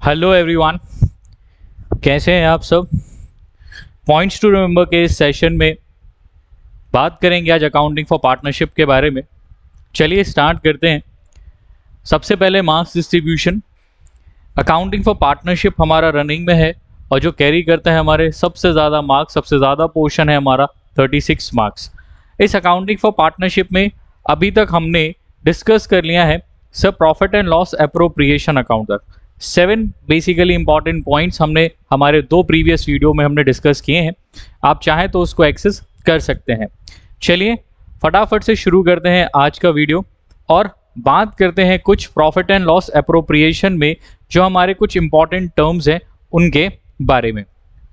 Hello everyone, कैसे हैं आप सब। पॉइंट्स टू रिमेंबर के इस सेशन में बात करेंगे आज अकाउंटिंग फॉर पार्टनरशिप के बारे में। चलिए स्टार्ट करते हैं। सबसे पहले marks distribution. Accounting for partnership हमारा रनिंग में है और जो कैरी करता है हमारे सबसे ज़्यादा मार्क्स, सबसे ज़्यादा पोर्शन है हमारा 36 मार्क्स। इस अकाउंटिंग फॉर पार्टनरशिप में अभी तक हमने डिस्कस कर लिया है sir profit and loss appropriation account तक। 7 बेसिकली इंपॉर्टेंट पॉइंट्स हमने हमारे 2 प्रीवियस वीडियो में हमने डिस्कस किए हैं। आप चाहें तो उसको एक्सेस कर सकते हैं। चलिए फटाफट से शुरू करते हैं आज का वीडियो और बात करते हैं कुछ प्रॉफिट एंड लॉस एप्रोप्रिएशन में जो हमारे कुछ इंपॉर्टेंट टर्म्स हैं उनके बारे में।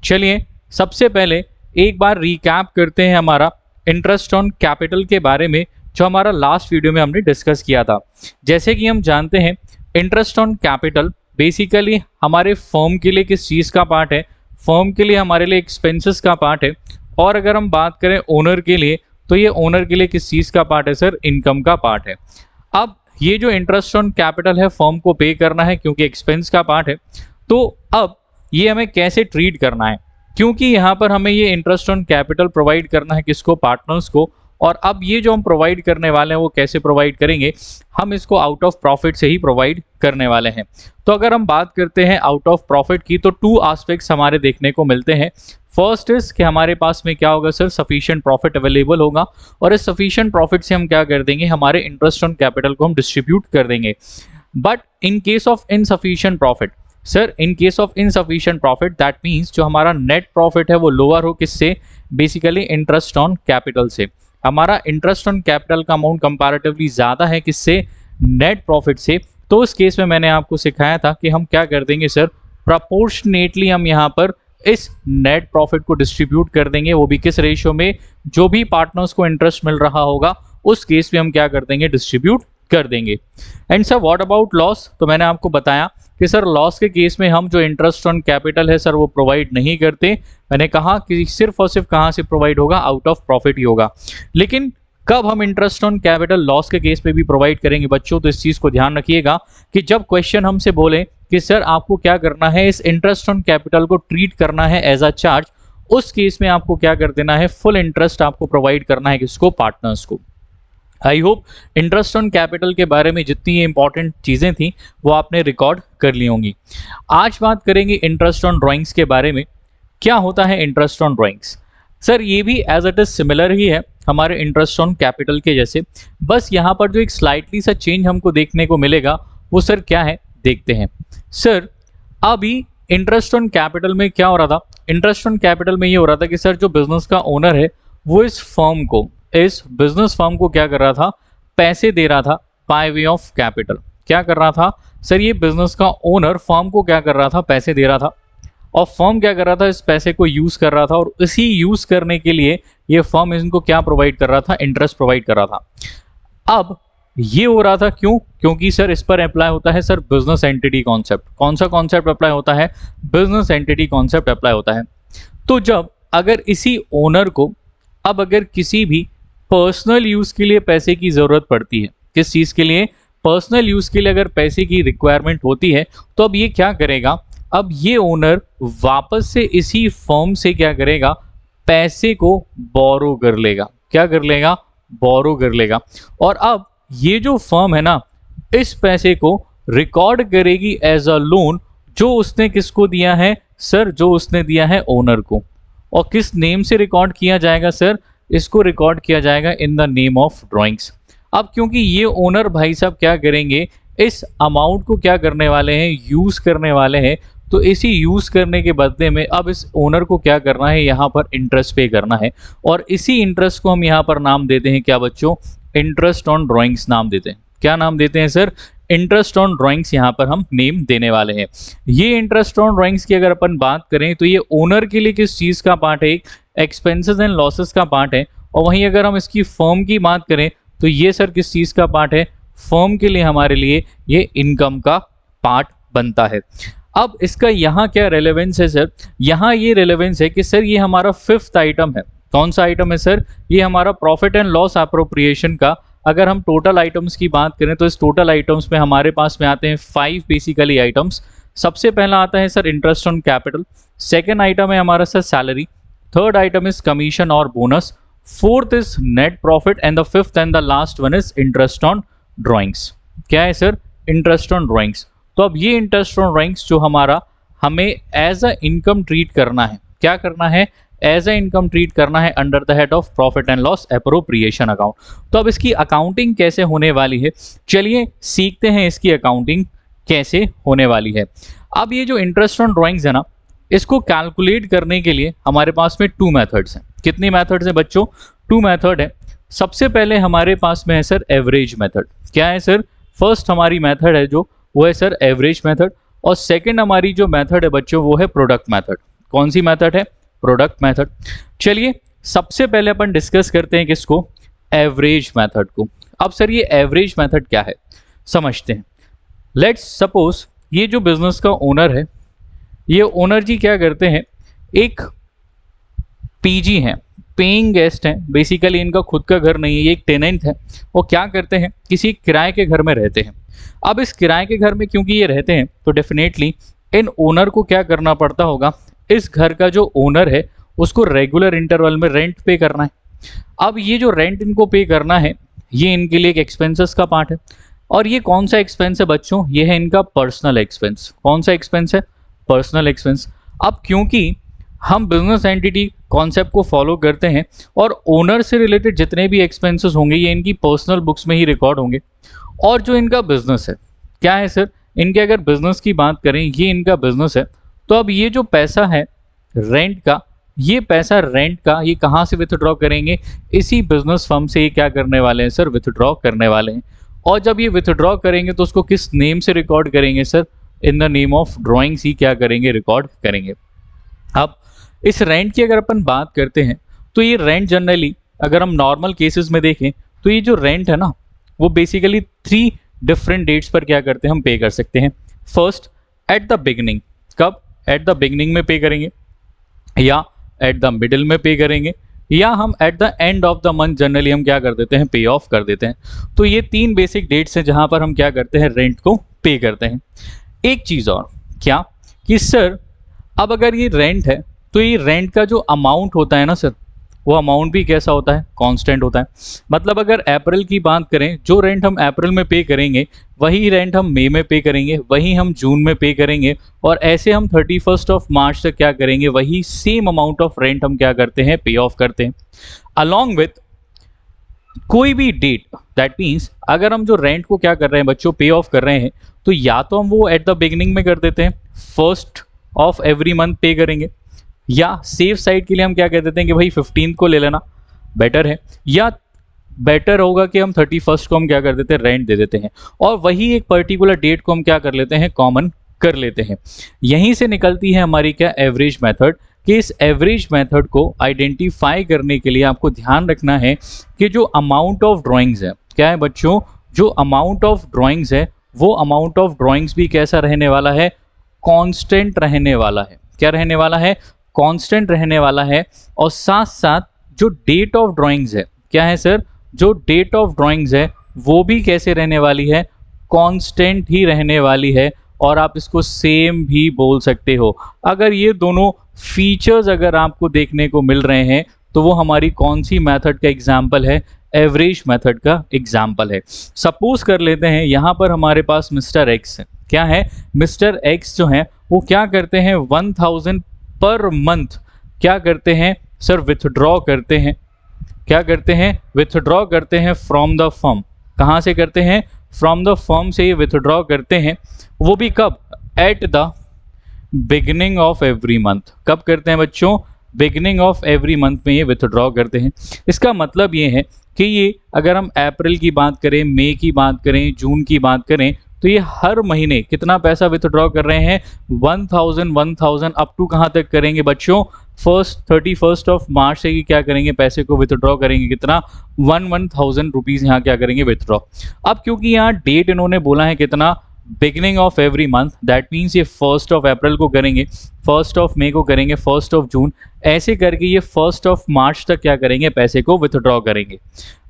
चलिए सबसे पहले एक बार रिकैप करते हैं हमारा इंटरेस्ट ऑन कैपिटल के बारे में जो हमारा लास्ट वीडियो में हमने डिस्कस किया था। जैसे कि हम जानते हैं इंटरेस्ट ऑन कैपिटल बेसिकली हमारे फर्म के लिए किस चीज़ का पार्ट है, फर्म के लिए हमारे लिए एक्सपेंसेस का पार्ट है। और अगर हम बात करें ओनर के लिए तो ये ओनर के लिए किस चीज़ का पार्ट है सर, इनकम का पार्ट है। अब ये जो इंटरेस्ट ऑन कैपिटल है फर्म को पे करना है क्योंकि एक्सपेंस का पार्ट है। तो अब ये हमें कैसे ट्रीट करना है, क्योंकि यहाँ पर हमें ये इंटरेस्ट ऑन कैपिटल प्रोवाइड करना है किसको, पार्टनर्स को। और अब ये जो हम प्रोवाइड करने वाले हैं वो कैसे प्रोवाइड करेंगे, हम इसको आउट ऑफ प्रॉफिट से ही प्रोवाइड करने वाले हैं। तो अगर हम बात करते हैं आउट ऑफ प्रॉफिट की तो 2 एस्पेक्ट्स हमारे देखने को मिलते हैं। फर्स्ट इज कि हमारे पास में क्या होगा सर, सफिशिएंट प्रॉफिट अवेलेबल होगा और इस सफिशिएंट प्रॉफिट से हम क्या कर देंगे, हमारे इंटरेस्ट ऑन कैपिटल को हम डिस्ट्रीब्यूट कर देंगे। But in case of insufficient profit sir, in case of insufficient profit that means जो हमारा नेट प्रॉफिट है वो लोअर हो किससे, बेसिकली इंटरेस्ट ऑन कैपिटल से। हमारा इंटरेस्ट ऑन कैपिटल का अमाउंट कंपैरेटिवली ज़्यादा है किससे, नेट प्रॉफिट से। तो उस केस में मैंने आपको सिखाया था कि हम क्या कर देंगे सर, प्रपोर्शनेटली हम यहाँ पर इस नेट प्रॉफिट को डिस्ट्रीब्यूट कर देंगे, वो भी किस रेशियो में, जो भी पार्टनर्स को इंटरेस्ट मिल रहा होगा उस केस में हम क्या कर देंगे, डिस्ट्रीब्यूट कर देंगे। And sir what about loss, तो मैंने आपको बताया कि सर लॉस के केस में हम जो इंटरेस्ट ऑन कैपिटल है सर वो प्रोवाइड नहीं करते। मैंने कहा कि सिर्फ और सिर्फ कहाँ से प्रोवाइड होगा, आउट ऑफ प्रॉफिट ही होगा। लेकिन कब हम इंटरेस्ट ऑन कैपिटल लॉस के केस पे भी प्रोवाइड करेंगे बच्चों, तो इस चीज़ को ध्यान रखिएगा कि जब क्वेश्चन हमसे बोले कि सर आपको क्या करना है, इस इंटरेस्ट ऑन कैपिटल को ट्रीट करना है एज अ चार्ज, उस केस में आपको क्या कर देना है, फुल इंटरेस्ट आपको प्रोवाइड करना है किसको, पार्टनर्स को। I hope interest on capital के बारे में जितनी इंपॉर्टेंट चीज़ें थी वो आपने रिकॉर्ड कर ली होंगी। आज बात करेंगे इंटरेस्ट ऑन ड्राइंग्स के बारे में। क्या होता है इंटरेस्ट ऑन ड्राइंग्स सर, ये भी एज इट इज सिमिलर ही है हमारे इंटरेस्ट ऑन कैपिटल के जैसे, बस यहाँ पर जो एक स्लाइटली सा चेंज हमको देखने को मिलेगा वो सर क्या है, देखते हैं। सर अभी इंटरेस्ट ऑन कैपिटल में क्या हो रहा था, इंटरेस्ट ऑन कैपिटल में ये हो रहा था कि सर जो बिजनेस का ओनर है वो इस फर्म को, इस बिजनेस फर्म को क्या कर रहा था, पैसे दे रहा था बाय वे ऑफ कैपिटल। क्या कर रहा था सर, ये बिजनेस का ओनर फर्म को क्या कर रहा था, पैसे दे रहा था और फर्म क्या कर रहा था, इस पैसे को यूज कर रहा था और इसी यूज करने के लिए ये फर्म इनको क्या प्रोवाइड कर रहा था, इंटरेस्ट प्रोवाइड कर रहा था। अब ये हो रहा था क्यों, क्योंकि सर इस पर अप्लाई होता है सर बिजनेस एंटिटी कॉन्सेप्ट। कौन सा कॉन्सेप्ट अप्लाई होता है, बिजनेस एंटिटी कॉन्सेप्ट अप्लाई होता है। तो जब अगर इसी ओनर को अब अगर किसी भी पर्सनल यूज के लिए पैसे की जरूरत पड़ती है, किस चीज के लिए, पर्सनल यूज के लिए अगर पैसे की रिक्वायरमेंट होती है, तो अब ये क्या करेगा, अब ये ओनर वापस से इसी फर्म से क्या करेगा, पैसे को बोरो कर लेगा। क्या कर लेगा, बोरो कर लेगा। और अब ये जो फर्म है ना, इस पैसे को रिकॉर्ड करेगी एज अ लोन, जो उसने किसको दिया है सर, जो उसने दिया है ओनर को। और किस नेम से रिकॉर्ड किया जाएगा सर, इसको रिकॉर्ड किया जाएगा इन द नेम ऑफ ड्राइंग्स। अब क्योंकि ये ओनर भाई साहब क्या करेंगे, इस अमाउंट को क्या करने वाले हैं, यूज करने वाले हैं। तो इसी यूज करने के बदले में अब इस ओनर को क्या करना है, यहाँ पर इंटरेस्ट पे करना है और इसी इंटरेस्ट को हम यहाँ पर नाम देते हैं क्या बच्चों, इंटरेस्ट ऑन ड्राइंग्स नाम देते हैं। क्या नाम देते हैं सर, इंटरेस्ट ऑन ड्राइंग्स यहाँ पर हम नेम देने वाले हैं। ये इंटरेस्ट ऑन ड्राइंग्स की अगर अपन बात करें तो ये ओनर के लिए किस चीज़ का पार्ट है, एक एक्सपेंसेस एंड लॉसेस का पार्ट है। और वहीं अगर हम इसकी फर्म की बात करें तो ये सर किस चीज़ का पार्ट है, फर्म के लिए हमारे लिए ये इनकम का पार्ट बनता है। अब इसका यहाँ क्या रेलेवेंस है सर, यहाँ ये रेलेवेंस है कि सर ये हमारा 5th आइटम है। कौन सा आइटम है सर, ये हमारा प्रॉफिट एंड लॉस एप्रोप्रिएशन का अगर हम टोटल आइटम्स की बात करें तो इस टोटल आइटम्स में हमारे पास में आते हैं 5 बेसिकली आइटम्स। सबसे पहला आता है sir interest on capital, second item है हमारा sir salary, third item is commission और bonus, fourth is net profit and the fifth and the last one is interest on drawings. क्या है सर? Interest on drawings. तो अब ये interest on drawings जो हमारा हमें एज अ इनकम ट्रीट करना है, क्या करना है? एज अ इनकम ट्रीट करना है under the head of profit and loss appropriation account. तो अब इसकी अकाउंटिंग कैसे होने वाली है, चलिए सीखते हैं इसकी अकाउंटिंग कैसे होने वाली है। अब ये जो इंटरेस्ट ऑन ड्राइंग्स है ना, इसको कैलकुलेट करने के लिए हमारे पास में टू मेथड्स हैं। कितनी मेथड्स हैं बच्चों? टू मेथड है। सबसे पहले हमारे पास में है सर एवरेज मेथड। क्या है सर? फर्स्ट हमारी मेथड है जो वो है सर एवरेज मेथड, और सेकंड हमारी जो मेथड है बच्चों वो है प्रोडक्ट मेथड। कौन सी मेथड है? Product method. चलिए सबसे पहले अपन डिस्कस करते हैं किसको? एवरेज मेथड को। अब सर ये एवरेज मेथड क्या है समझते हैं। लेट्स सपोज ये जो बिजनेस का ओनर है, ये ओनर जी क्या करते हैं, एक पीजी हैं, पेइंग गेस्ट हैं, बेसिकली इनका खुद का घर नहीं है, ये एक टेनेंट है। वो क्या करते हैं, किसी किराए के घर में रहते हैं। अब इस किराए के घर में क्योंकि ये रहते हैं तो डेफिनेटली इन ओनर को क्या करना पड़ता होगा, इस घर का जो ओनर है उसको रेगुलर इंटरवल में रेंट पे करना है। अब ये जो रेंट इनको पे करना है ये इनके लिए एक एक्सपेंसेस का पार्ट है। और ये कौन सा एक्सपेंस है बच्चों? ये है इनका पर्सनल एक्सपेंस। कौन सा एक्सपेंस है? Personal expense. अब क्योंकि हम बिजनेस एंटिटी कॉन्सेप्ट को फॉलो करते हैं और ओनर से रिलेटेड जितने भी एक्सपेंसेस होंगे ये इनकी पर्सनल बुक्स में ही रिकॉर्ड होंगे। और जो इनका बिजनेस है, क्या है सर? इनके अगर बिजनेस की बात करें, ये इनका बिजनेस है, तो अब ये जो पैसा है रेंट का, ये पैसा रेंट का ये कहाँ से विथड्रॉ करेंगे? इसी बिजनेस फर्म से ये क्या करने वाले हैं सर? विथड्रॉ करने वाले हैं। और जब ये विथड्रॉ करेंगे तो उसको किस नेम से रिकॉर्ड करेंगे sir? In the name of drawings ही क्या करेंगे? रिकॉर्ड करेंगे। अब इस रेंट की अगर अपन बात करते हैं तो ये रेंट जनरली अगर हम नॉर्मल केसेस में देखें तो ये जो रेंट है ना वो बेसिकली 3 डिफरेंट डेट्स पर क्या करते हैं, हम पे कर सकते हैं। First at the beginning. कब? एट द बिगनिंग में पे करेंगे, या एट द मिडिल में पे करेंगे, या हम at the end of the month generally हम क्या कर देते हैं? पे ऑफ कर देते हैं। तो ये 3 बेसिक डेट्स हैं जहां पर हम क्या करते हैं? रेंट को पे करते हैं। एक चीज़ और, क्या कि सर अब अगर ये रेंट है तो ये रेंट का जो अमाउंट होता है ना सर, वो अमाउंट भी कैसा होता है? कांस्टेंट होता है। मतलब अगर अप्रैल की बात करें, जो रेंट हम अप्रैल में पे करेंगे वही रेंट हम मई में पे करेंगे, वही हम जून में पे करेंगे, और ऐसे हम 31 ऑफ मार्च तक क्या करेंगे? वही सेम अमाउंट ऑफ रेंट हम क्या करते हैं? पे ऑफ करते हैं। अलॉन्ग विथ कोई भी डेट, दैट मीन्स अगर हम जो रेंट को क्या कर रहे हैं बच्चों? पे ऑफ कर रहे हैं, तो या तो हम वो एट द बिगिनिंग में कर देते हैं, फर्स्ट ऑफ एवरी मंथ पे करेंगे, या सेफ साइड के लिए हम क्या कह देते हैं कि भाई 15 को ले लेना बेटर है, या बेटर होगा कि हम 31 को हम क्या कर देते हैं? रेंट दे देते हैं, और वही एक पर्टिकुलर डेट को हम क्या कर लेते हैं? कॉमन कर लेते हैं। यहीं से निकलती है हमारी क्या? Average method. कि इस एवरेज मेथड को आइडेंटिफाई करने के लिए आपको ध्यान रखना है कि जो अमाउंट ऑफ ड्राइंग्स है, क्या है बच्चों? जो अमाउंट ऑफ ड्राइंग्स है वो अमाउंट ऑफ ड्राइंग्स भी कैसा रहने वाला है? कांस्टेंट रहने वाला है। क्या रहने वाला है? कांस्टेंट रहने वाला है। और साथ साथ जो डेट ऑफ ड्राइंग्स है, क्या है सर? जो डेट ऑफ ड्राइंग्स है वो भी कैसे रहने वाली है? कांस्टेंट ही रहने वाली है। और आप इसको सेम भी बोल सकते हो। अगर ये दोनों फीचर्स अगर आपको देखने को मिल रहे हैं तो वो हमारी कौन सी मेथड का एग्जाम्पल है? एवरेज मेथड का एग्जाम्पल है। सपोज कर लेते हैं यहाँ पर हमारे पास मिस्टर एक्स है। क्या है? मिस्टर एक्स जो है वो क्या करते हैं? 1000 पर मंथ क्या करते हैं सर? विथड्रॉ करते हैं। क्या करते हैं? विथड्रॉ करते हैं फ्रॉम द फर्म। कहाँ से करते हैं? फ्रॉम द फर्म से ये विथड्रॉ करते हैं। वो भी कब? Eight the beginning of every month. कब करते हैं बच्चों? बिगिनिंग ऑफ एवरी मंथ में ये विथड्रॉ करते हैं। इसका मतलब ये है कि ये अगर हम अप्रैल की बात करें, मई की बात करें, जून की बात करें, तो ये हर महीने कितना पैसा विथड्रॉ कर रहे हैं? 1000 अप टू कहाँ तक करेंगे बच्चों? 31 ऑफ मार्च से क्या करेंगे? पैसे को विथड्रॉ करेंगे। कितना? 1000 रुपीज़ यहाँ क्या करेंगे? विथड्रॉ। अब क्योंकि यहाँ डेट इन्होंने बोला है कितना? Beginning of every month, that means ये 1 ऑफ अप्रैल को करेंगे, 1 ऑफ मई को करेंगे, 1 ऑफ जून, ऐसे करके ये 1 ऑफ मार्च तक क्या करेंगे? पैसे को विथड्रॉ करेंगे।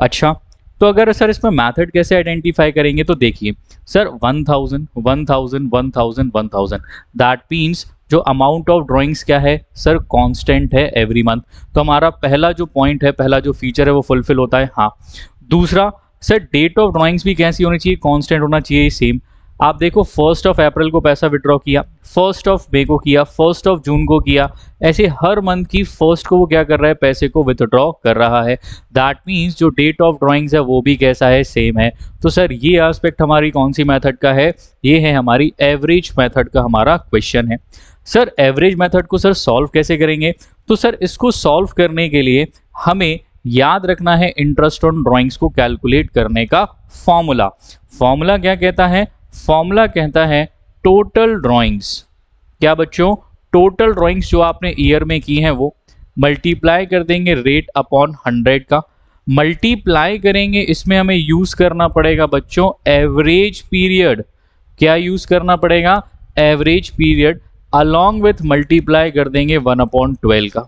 अच्छा, तो अगर सर इसमें मेथड कैसे आइडेंटिफाई करेंगे, तो देखिए सर 1000 1000 1000 1000, दैट मीन्स जो अमाउंट ऑफ ड्राइंग्स क्या है सर, कांस्टेंट है एवरी मंथ। तो हमारा पहला जो पॉइंट है, पहला जो फीचर है वो फुलफिल होता है। हाँ, दूसरा सर डेट ऑफ ड्राइंग्स भी कैसी होनी चाहिए, कांस्टेंट होना चाहिए सेम। आप देखो 1 अप्रैल को पैसा विड्रॉ किया, 1 मई को किया, 1 जून को किया, ऐसे हर मंथ की 1 को वो क्या कर रहा है, पैसे को विथड्रॉ कर रहा है। दैट मीन्स जो डेट ऑफ ड्राइंग्स है वो भी कैसा है, सेम है। तो सर ये एस्पेक्ट हमारी कौन सी मेथड का है, ये है हमारी एवरेज मेथड का हमारा क्वेश्चन है। सर एवरेज मेथड को सर सॉल्व कैसे करेंगे, तो सर इसको सॉल्व करने के लिए हमें याद रखना है इंटरेस्ट ऑन ड्राइंग्स को कैलकुलेट करने का फॉर्मूला। फॉर्मूला क्या कहता है, फॉर्मूला कहता है टोटल ड्राइंग्स। क्या बच्चों, टोटल ड्राइंग्स जो आपने ईयर में की हैं वो मल्टीप्लाई कर देंगे रेट अपॉन 100 का, मल्टीप्लाई करेंगे, इसमें हमें यूज करना पड़ेगा बच्चों एवरेज पीरियड। क्या यूज करना पड़ेगा, average period, along with multiply कर देंगे 1/12 का।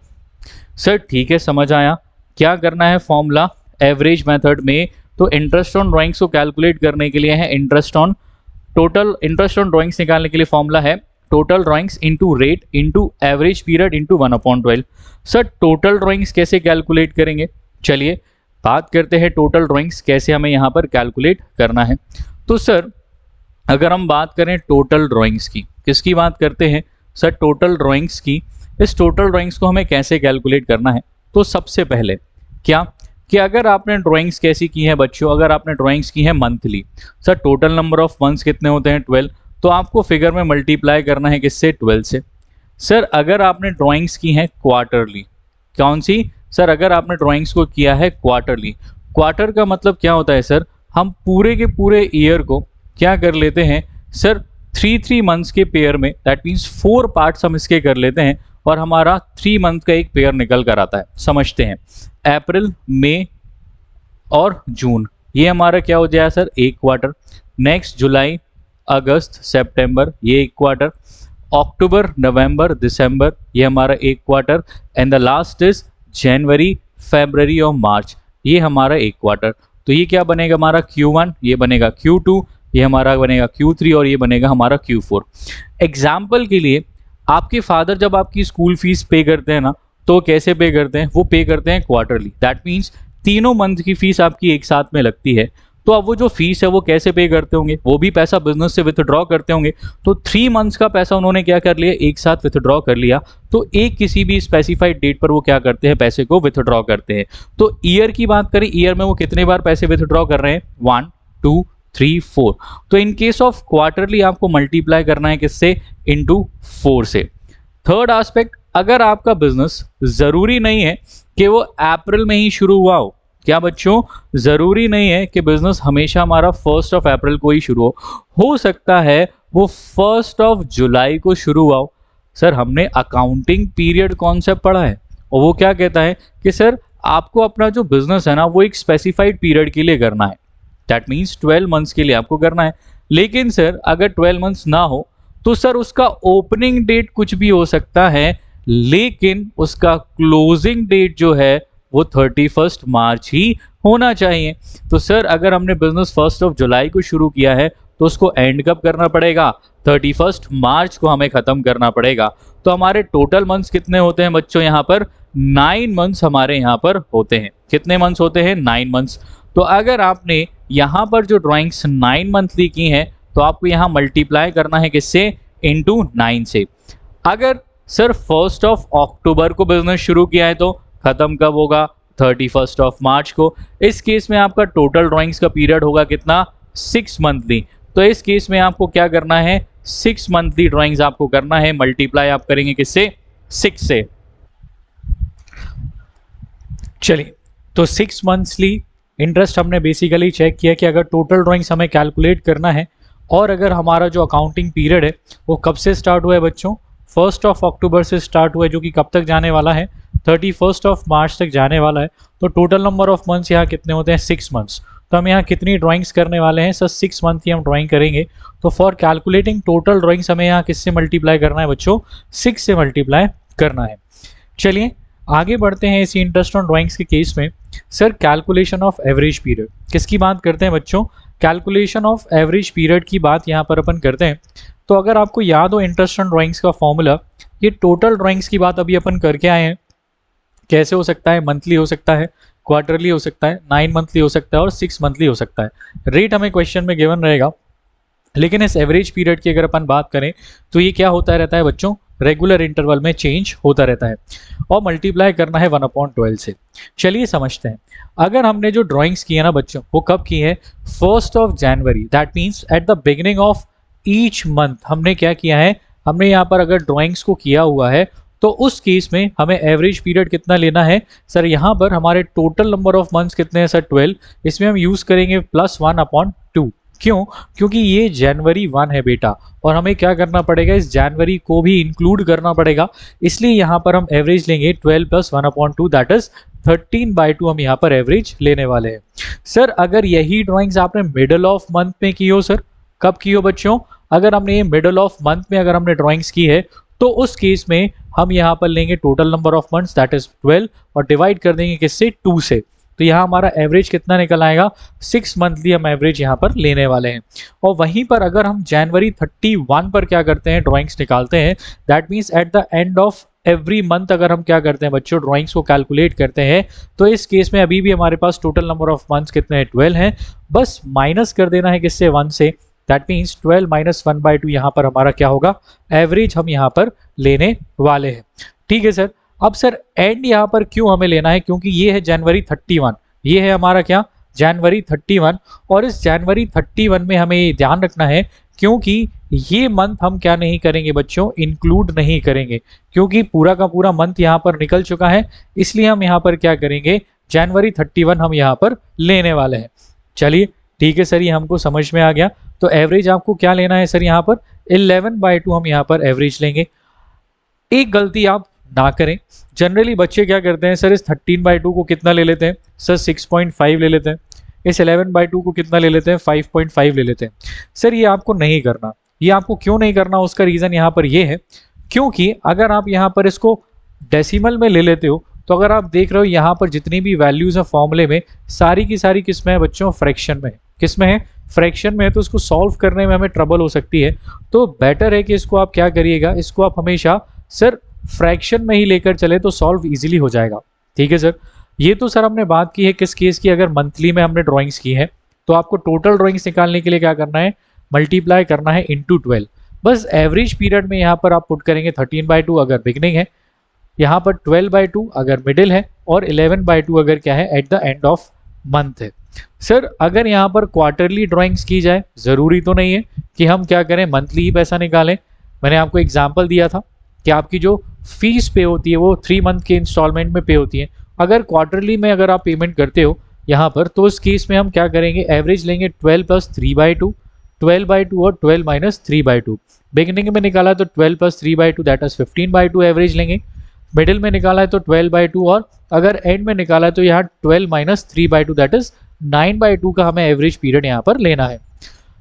सर ठीक है, समझ आया। क्या करना है फॉर्मूला एवरेज मेथड में, तो इंटरेस्ट ऑन ड्राइंग्स को कैलकुलेट करने के लिए है इंटरेस्ट ऑन ड्राइंग्स निकालने के लिए फॉर्मूला है total drawings into rate into average period into 1/12। Sir total drawings कैसे कैलकुलेट करेंगे, चलिए बात करते हैं टोटल ड्राइंग्स कैसे हमें यहाँ पर कैलकुलेट करना है। तो सर अगर हम बात करें टोटल ड्राइंग्स की, किसकी बात करते हैं सर, टोटल ड्राइंग्स की। इस टोटल ड्राइंग्स को हमें कैसे कैलकुलेट करना है, तो सबसे पहले क्या कि अगर आपने ड्राइंग्स कैसी की है बच्चों, अगर आपने ड्राइंग्स की है monthly, sir total number of months कितने होते हैं 12, तो आपको फिगर में मल्टीप्लाई करना है किससे, 12 से। सर अगर आपने ड्राइंग्स की हैं क्वार्टरली, कौन सी सर, अगर आपने ड्राइंग्स को किया है क्वार्टरली, क्वार्टर का मतलब क्या होता है सर, हम पूरे के पूरे ईयर को क्या कर लेते हैं सर, 3 मंथ्स के पेयर में, दैट मीन्स 4 पार्ट्स हम इसके कर लेते हैं और हमारा 3 मंथ का एक पेयर निकल कर आता है। समझते हैं, अप्रैल, मई और जून, ये हमारा क्या हो जाएगा सर, एक क्वार्टर। नेक्स्ट जुलाई, अगस्त, सितंबर, ये एक क्वार्टर। अक्टूबर, नवंबर, दिसंबर, ये हमारा एक quarter. And the last is January, February और मार्च, ये हमारा एक क्वार्टर। तो ये क्या बनेगा हमारा Q1, ये बनेगा Q2, ये हमारा बनेगा Q3 और ये बनेगा हमारा Q4। एग्जाम्पल के लिए आपके फादर जब आपकी स्कूल फीस पे करते हैं ना, तो कैसे पे करते हैं, वो पे करते हैं क्वार्टरली, दैट मीन्स तीनों मंथ की फीस आपकी एक साथ में लगती है। तो अब वो जो फीस है वो कैसे पे करते होंगे, वो भी पैसा बिजनेस से विथड्रॉ करते होंगे। तो 3 मंथ्स का पैसा उन्होंने क्या कर लिया, एक साथ विथड्रॉ कर लिया। तो एक किसी भी स्पेसिफाइड डेट पर वो क्या करते हैं, पैसे को विथड्रॉ करते हैं। तो ईयर की बात करें, ईयर में वो कितने बार पैसे विथड्रॉ कर रहे हैं, 1 2 3 4। तो इन केस ऑफ क्वार्टरली आपको मल्टीप्लाई करना है किससे, इंटू 4 से। थर्ड एस्पेक्ट, अगर आपका बिजनेस जरूरी नहीं है कि वो अप्रैल में ही शुरू हुआ क्या बच्चों, जरूरी नहीं है कि बिजनेस हमेशा हमारा 1 अप्रैल को ही शुरू हो सकता है वो 1 जुलाई को शुरू हुआ हो। सर हमने अकाउंटिंग पीरियड कॉन्सेप्ट पढ़ा है और वो क्या कहता है कि सर आपको अपना जो बिजनेस है ना वो एक स्पेसिफाइड पीरियड के लिए करना है, दैट मीन्स 12 मंथ्स के लिए आपको करना है। लेकिन सर अगर 12 मंथ्स ना हो तो सर उसका ओपनिंग डेट कुछ भी हो सकता है, लेकिन उसका क्लोजिंग डेट जो है वो 31 मार्च ही होना चाहिए। तो सर अगर हमने बिजनेस 1 जुलाई को शुरू किया है तो उसको एंड कब करना पड़ेगा, 31 मार्च को हमें खत्म करना पड़ेगा। तो हमारे टोटल मंथ्स कितने होते हैं बच्चों, यहाँ पर 9 मंथ्स हमारे यहाँ पर होते हैं। कितने मंथ्स होते हैं, 9 मंथ्स। तो अगर आपने यहाँ पर जो ड्राइंग्स 9 मंथली की हैं तो आपको यहाँ मल्टीप्लाई करना है किससे, इंटू 9 से। अगर सर 1 अक्टूबर को बिजनेस शुरू किया है तो खत्म कब होगा, 31 मार्च को। इस केस में आपका टोटल ड्राइंग्स का पीरियड होगा कितना, 6 मंथली। तो इस केस में आपको क्या करना है, 6 मंथली ड्राइंग्स आपको करना है, मल्टीप्लाई आप करेंगे किससे, 6 से। चलिए तो 6 मंथली इंटरेस्ट हमने बेसिकली चेक किया कि अगर टोटल ड्राइंग्स हमें कैलकुलेट करना है और अगर हमारा जो अकाउंटिंग पीरियड है वो कब से स्टार्ट हुआ है बच्चों, 1 अक्टूबर से स्टार्ट हुआ है, जो कि कब तक जाने वाला है, 31 मार्च तक जाने वाला है। तो टोटल नंबर ऑफ मंथ्स यहाँ कितने होते हैं, 6 मंथ्स। तो हम यहाँ कितनी ड्राइंग्स करने वाले हैं सर, 6 मंथ की हम ड्राइंग करेंगे। तो फॉर कैलकुलेटिंग टोटल ड्राइंग्स हमें यहाँ किससे मल्टीप्लाई करना है बच्चों, 6 से मल्टीप्लाई करना है। चलिए आगे बढ़ते हैं इसी इंटरेस्ट ऑन ड्राइंग्स के केस में। Sir calculation of average period किसकी बात करते हैं बच्चों? कैलकुलेशन ऑफ एवरेज पीरियड की बात यहाँ पर अपन करते हैं। तो अगर आपको याद हो इंटरेस्ट ऑन ड्राइंग्स का फॉर्मूला, ये टोटल ड्राइंग्स की बात अभी अपन करके आए हैं। कैसे हो सकता है? मंथली हो सकता है, क्वार्टरली हो सकता है, 9 मंथली हो सकता है और 6 मंथली हो सकता है। रेट हमें क्वेश्चन में गिवन रहेगा, लेकिन इस एवरेज पीरियड की अगर अपन बात करें तो ये क्या होता रहता है बच्चों? रेगुलर इंटरवल में चेंज होता रहता है और मल्टीप्लाई करना है 1/12 से। चलिए समझते हैं। अगर हमने जो ड्राइंग्स की है ना बच्चों, वो कब की है? 1 जनवरी, that means at the beginning of each month हमने क्या किया है? हमने यहाँ पर अगर ड्राइंग्स को किया हुआ है तो उस केस में हमें एवरेज पीरियड कितना लेना है? सर यहाँ पर हमारे टोटल नंबर ऑफ मंथ्स कितने हैं सर? 12। इसमें हम यूज करेंगे +1/2। क्यों? क्योंकि ये जनवरी 1 है बेटा, और हमें क्या करना पड़ेगा? इस जनवरी को भी इंक्लूड करना पड़ेगा। इसलिए यहाँ पर हम एवरेज लेंगे 12 + 1/2, दैट इज 13/2 हम यहाँ पर एवरेज लेने वाले हैं। सर अगर यही ड्राइंग्स आपने मिडल ऑफ मंथ में की हो, सर कब की हो बच्चों? अगर हमने ये मिडल ऑफ मंथ में अगर हमने ड्राइंग्स की है तो उस केस में हम यहाँ पर लेंगे total number of months that is 12 और डिवाइड कर देंगे किससे? 2 से। तो यहाँ हमारा एवरेज कितना निकल आएगा? 6 मंथली हम एवरेज यहाँ पर लेने वाले हैं। और वहीं पर अगर हम जनवरी 31 पर क्या करते हैं? ड्राइंग्स निकालते हैं। That means at the end of every month अगर हम क्या करते हैं बच्चों? ड्राइंग्स को कैलकुलेट करते हैं। तो इस केस में अभी भी हमारे पास टोटल नंबर ऑफ मंथ्स कितने हैं? 12 हैं। बस माइनस कर देना है किससे? 1 से। दैट मीन्स 12 - 1/2 यहाँ पर हमारा क्या होगा? एवरेज हम यहाँ पर लेने वाले हैं। ठीक है सर। अब सर एंड यहाँ पर क्यों हमें लेना है? क्योंकि ये है जनवरी 31, ये है हमारा क्या? जनवरी 31। और इस जनवरी 31 में हमें ये ध्यान रखना है क्योंकि ये मंथ हम क्या नहीं करेंगे बच्चों? इंक्लूड नहीं करेंगे, क्योंकि पूरा का पूरा मंथ यहाँ पर निकल चुका है। इसलिए हम यहाँ पर क्या करेंगे? जनवरी 31 हम यहाँ पर लेने वाले हैं। चलिए ठीक है सर, ये हमको समझ में आ गया। तो एवरेज आपको क्या लेना है सर? यहाँ पर 11/2 हम यहाँ पर एवरेज लेंगे। एक गलती आप ना करें। जनरली बच्चे क्या करते हैं सर? इस 13/2 को कितना ले लेते हैं सर? 6.5 ले लेते हैं। इस 11/2 को कितना ले लेते हैं? 5.5 ले लेते हैं। सर ये आपको नहीं करना। ये आपको क्यों नहीं करना? उसका रीज़न यहाँ पर ये है क्योंकि अगर आप यहाँ पर इसको डेसिमल में ले लेते हो तो अगर आप देख रहे हो यहाँ पर जितनी भी वैल्यूज़ है फॉर्मूले में, सारी की सारी किस में है बच्चों? फ्रैक्शन में। किस में है? फ्रैक्शन में है। तो इसको सॉल्व करने में हमें ट्रबल हो सकती है। तो बेटर है कि इसको आप क्या करिएगा? इसको आप हमेशा सर फ्रैक्शन में ही लेकर चले तो सॉल्व इजीली हो जाएगा। ठीक है सर। ये तो सर हमने बात की है किस केस की? अगर मंथली में हमने ड्राइंग्स की है तो आपको टोटल ड्राइंग्स निकालने के लिए क्या करना है? मल्टीप्लाई करना है इंटू 12। बस एवरेज पीरियड में यहाँ पर आप पुट करेंगे 13/2 अगर बिगनिंग है, यहाँ पर 12/2 अगर मिडिल है, और 11/2 अगर क्या है? At the end of month है। सर अगर यहाँ पर क्वार्टरली ड्राइंग्स की जाए, ज़रूरी तो नहीं है कि हम क्या करें? मंथली ही पैसा निकालें। मैंने आपको एग्जाम्पल दिया था कि आपकी जो फीस पे होती है वो 3 मंथ के इंस्टॉलमेंट में पे होती है। अगर क्वार्टरली में अगर आप पेमेंट करते हो यहाँ पर, तो उस केस में हम क्या करेंगे? एवरेज लेंगे 12 + 3/2, 12/2 और 12 - 3/2। बिगिनिंग में निकाला तो 12 + 3/2 दैट इज 15/2 एवरेज लेंगे। मिडिल में निकाला है तो 12/2, और अगर एंड में निकाला है तो यहाँ 12 - 3/2 दैट इज 9/2 का हमें एवरेज पीरियड यहाँ पर लेना है।